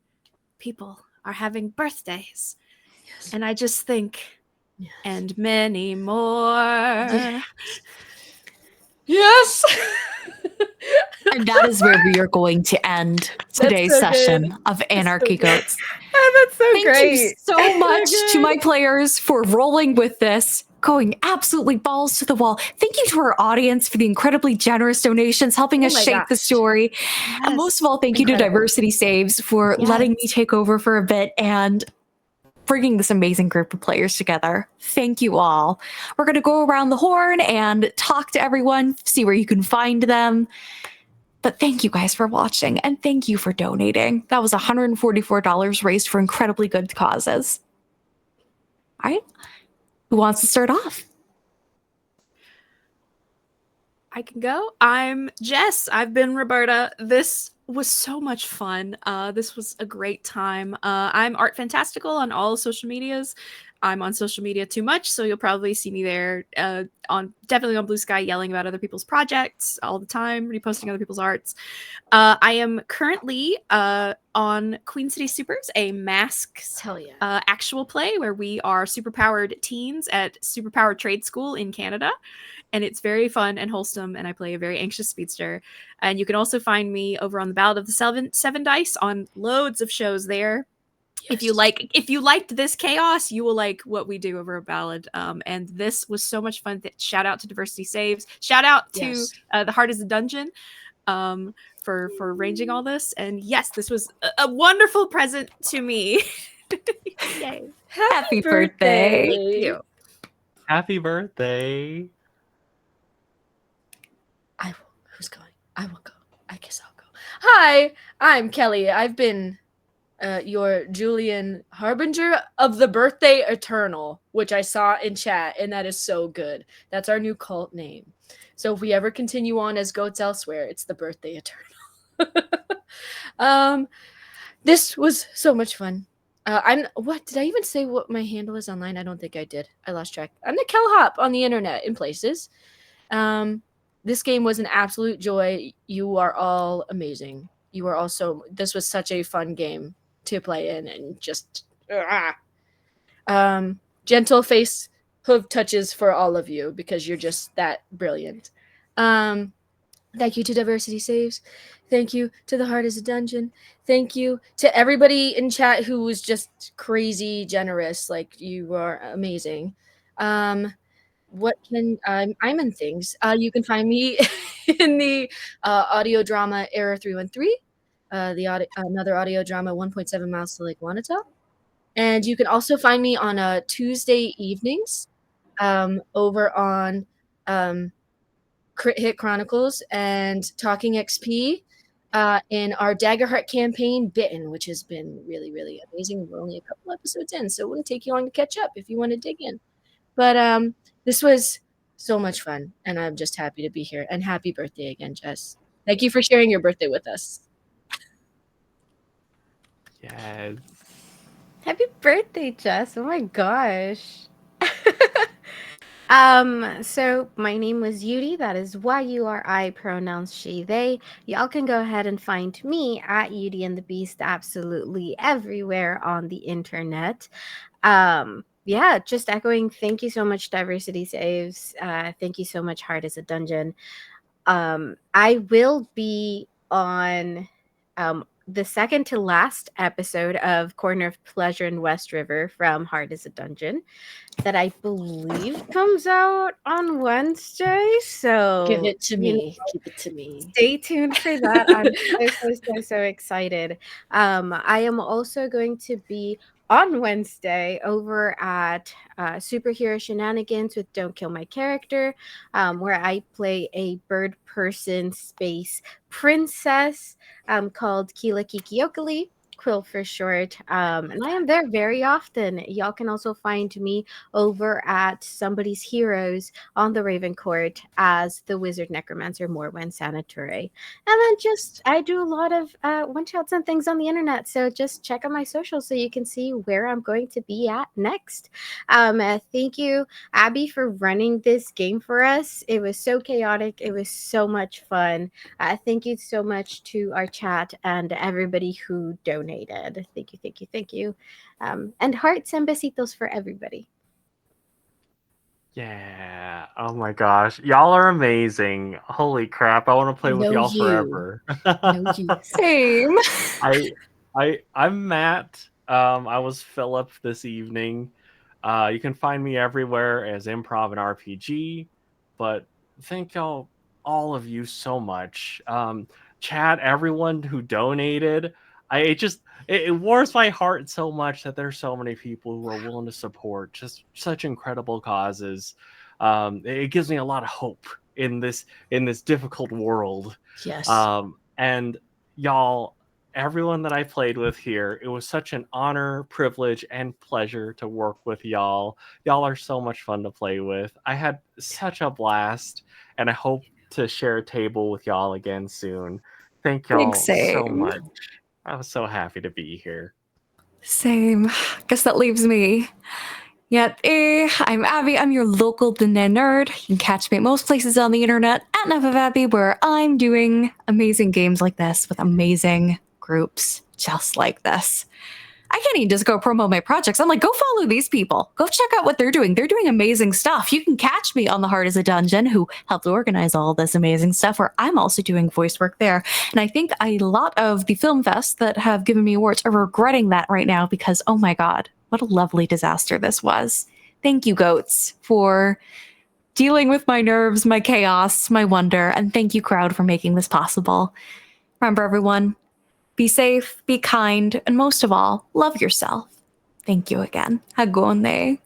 people are having birthdays. Yes. And I just think, Yes. and many more. Yes. And that is where we are going to end today's so session good. of Anarchy Goats. That's so Thank great. you so much to my players for rolling with this, going absolutely balls to the wall. Thank you to our audience for the incredibly generous donations, helping us my shape the gosh. story. And most of all, thank you to Incredible. Diversity Saves for letting me take over for a bit and bringing this amazing group of players together. Thank you all. We're going to go around the horn and talk to everyone, see where you can find them. But thank you guys for watching, and thank you for donating. That was $144 raised for incredibly good causes. All right, who wants to start off? I can go. I'm Jess. I've been Roberta. This was so much fun. This was a great time. I'm Art Fantastical on all social medias. I'm on social media too much, so you'll probably see me there definitely on Blue Sky, yelling about other people's projects all the time, reposting other people's arts. I am currently on Queen City Supers, a masks Hell yeah. actual play where we are superpowered teens at Superpowered Trade School in Canada. And it's very fun and wholesome, and I play a very anxious speedster. And you can also find me over on the Ballad of the Seven Dice on loads of shows there. Yes. If you liked this chaos, you will like what we do over a ballad. And this was so much fun. Shout out to Diversity Saves. Shout out to The Heart is a Dungeon for arranging all this. And yes, this was a wonderful present to me. Yay. Happy birthday. Thank you. Happy birthday. Who's going? I will go. I guess I'll go. Hi, I'm Kelly. I've been your Julian Harbinger of the Birthday Eternal, which I saw in chat, and that is so good. That's our new cult name. So if we ever continue on as goats elsewhere, it's the Birthday Eternal. This was so much fun. What did I even say what my handle is online? I don't think I did. I lost track. I'm the Kellhop on the internet in places. This game was an absolute joy. You are all amazing. You are also. This was such a fun game to play in, and just gentle face hoof touches for all of you because you're just that brilliant. Thank you to Diversity Saves. Thank you to The Heart is a Dungeon. Thank you to everybody in chat who was just crazy generous. Like, you are amazing. I'm in things. You can find me in the audio drama Error 313, another audio drama 1.7 Miles to Lake Wanata. And you can also find me on Tuesday evenings over on Crit Hit Chronicles and Talking XP in our Daggerheart campaign, Bitten, which has been really, really amazing. We're only a couple episodes in, so it wouldn't take you long to catch up if you want to dig in. But this was so much fun, and I'm just happy to be here. And happy birthday again, Jess. Thank you for sharing your birthday with us. Yes. Happy birthday, Jess. Oh my gosh. So my name was Yuri. That is Yuri, pronouns she, they. Y'all can go ahead and find me at Yuri and the Beast absolutely everywhere on the internet. Yeah, just echoing, thank you so much, Diversity Saves. Thank you so much, Heart is a Dungeon. I will be on the second to last episode of Corner of Pleasure in West River from Heart is a Dungeon that I believe comes out on Wednesday. So Give it to me. Give it to me. Stay tuned for that. I'm so excited. I am also going to be on Wednesday over at Superhero Shenanigans with Don't Kill My Character, where I play a bird person space princess called Kila Kikiokali. Quill for short. And I am there very often. Y'all can also find me over at Somebody's Heroes on the Raven Court as the Wizard Necromancer Morwen Sanitore. And then I do a lot of one-shots and things on the internet. So just check out my socials so you can see where I'm going to be at next. Thank you, Abby, for running this game for us. It was so chaotic. It was so much fun. Thank you so much to our chat and everybody who donated. Thank you, thank you, thank you. And hearts and besitos for everybody. Yeah. Oh my gosh. Y'all are amazing. Holy crap. I want to play with No, y'all you. forever. No, you. Same. I'm Matt. I was Philip this evening. You can find me everywhere as Improv and RPG. But thank y'all, all of you, so much. Chat, everyone who donated. It warms my heart so much that there's so many people who are willing to support just such incredible causes. It gives me a lot of hope in this difficult world. Yes. And y'all, everyone that I played with here, it was such an honor, privilege, and pleasure to work with y'all. Y'all are so much fun to play with. I had such a blast, and I hope to share a table with y'all again soon. Thank y'all so Same. much. I was so happy to be here. Same. Guess that leaves me. Yet, I'm Abby. I'm your local Dene nerd. You can catch me at most places on the internet at Enough of Abby, where I'm doing amazing games like this with amazing groups just like this. I can't even just go promote my projects. I'm like, go follow these people. Go check out what they're doing. They're doing amazing stuff. You can catch me on The Heart is a Dungeon, who helped organize all this amazing stuff, where I'm also doing voice work there. And I think a lot of the film fests that have given me awards are regretting that right now because, oh my God, what a lovely disaster this was. Thank you, goats, for dealing with my nerves, my chaos, my wonder, and thank you, crowd, for making this possible. Remember, everyone, be safe, be kind, and most of all, love yourself. Thank you again. Hagone.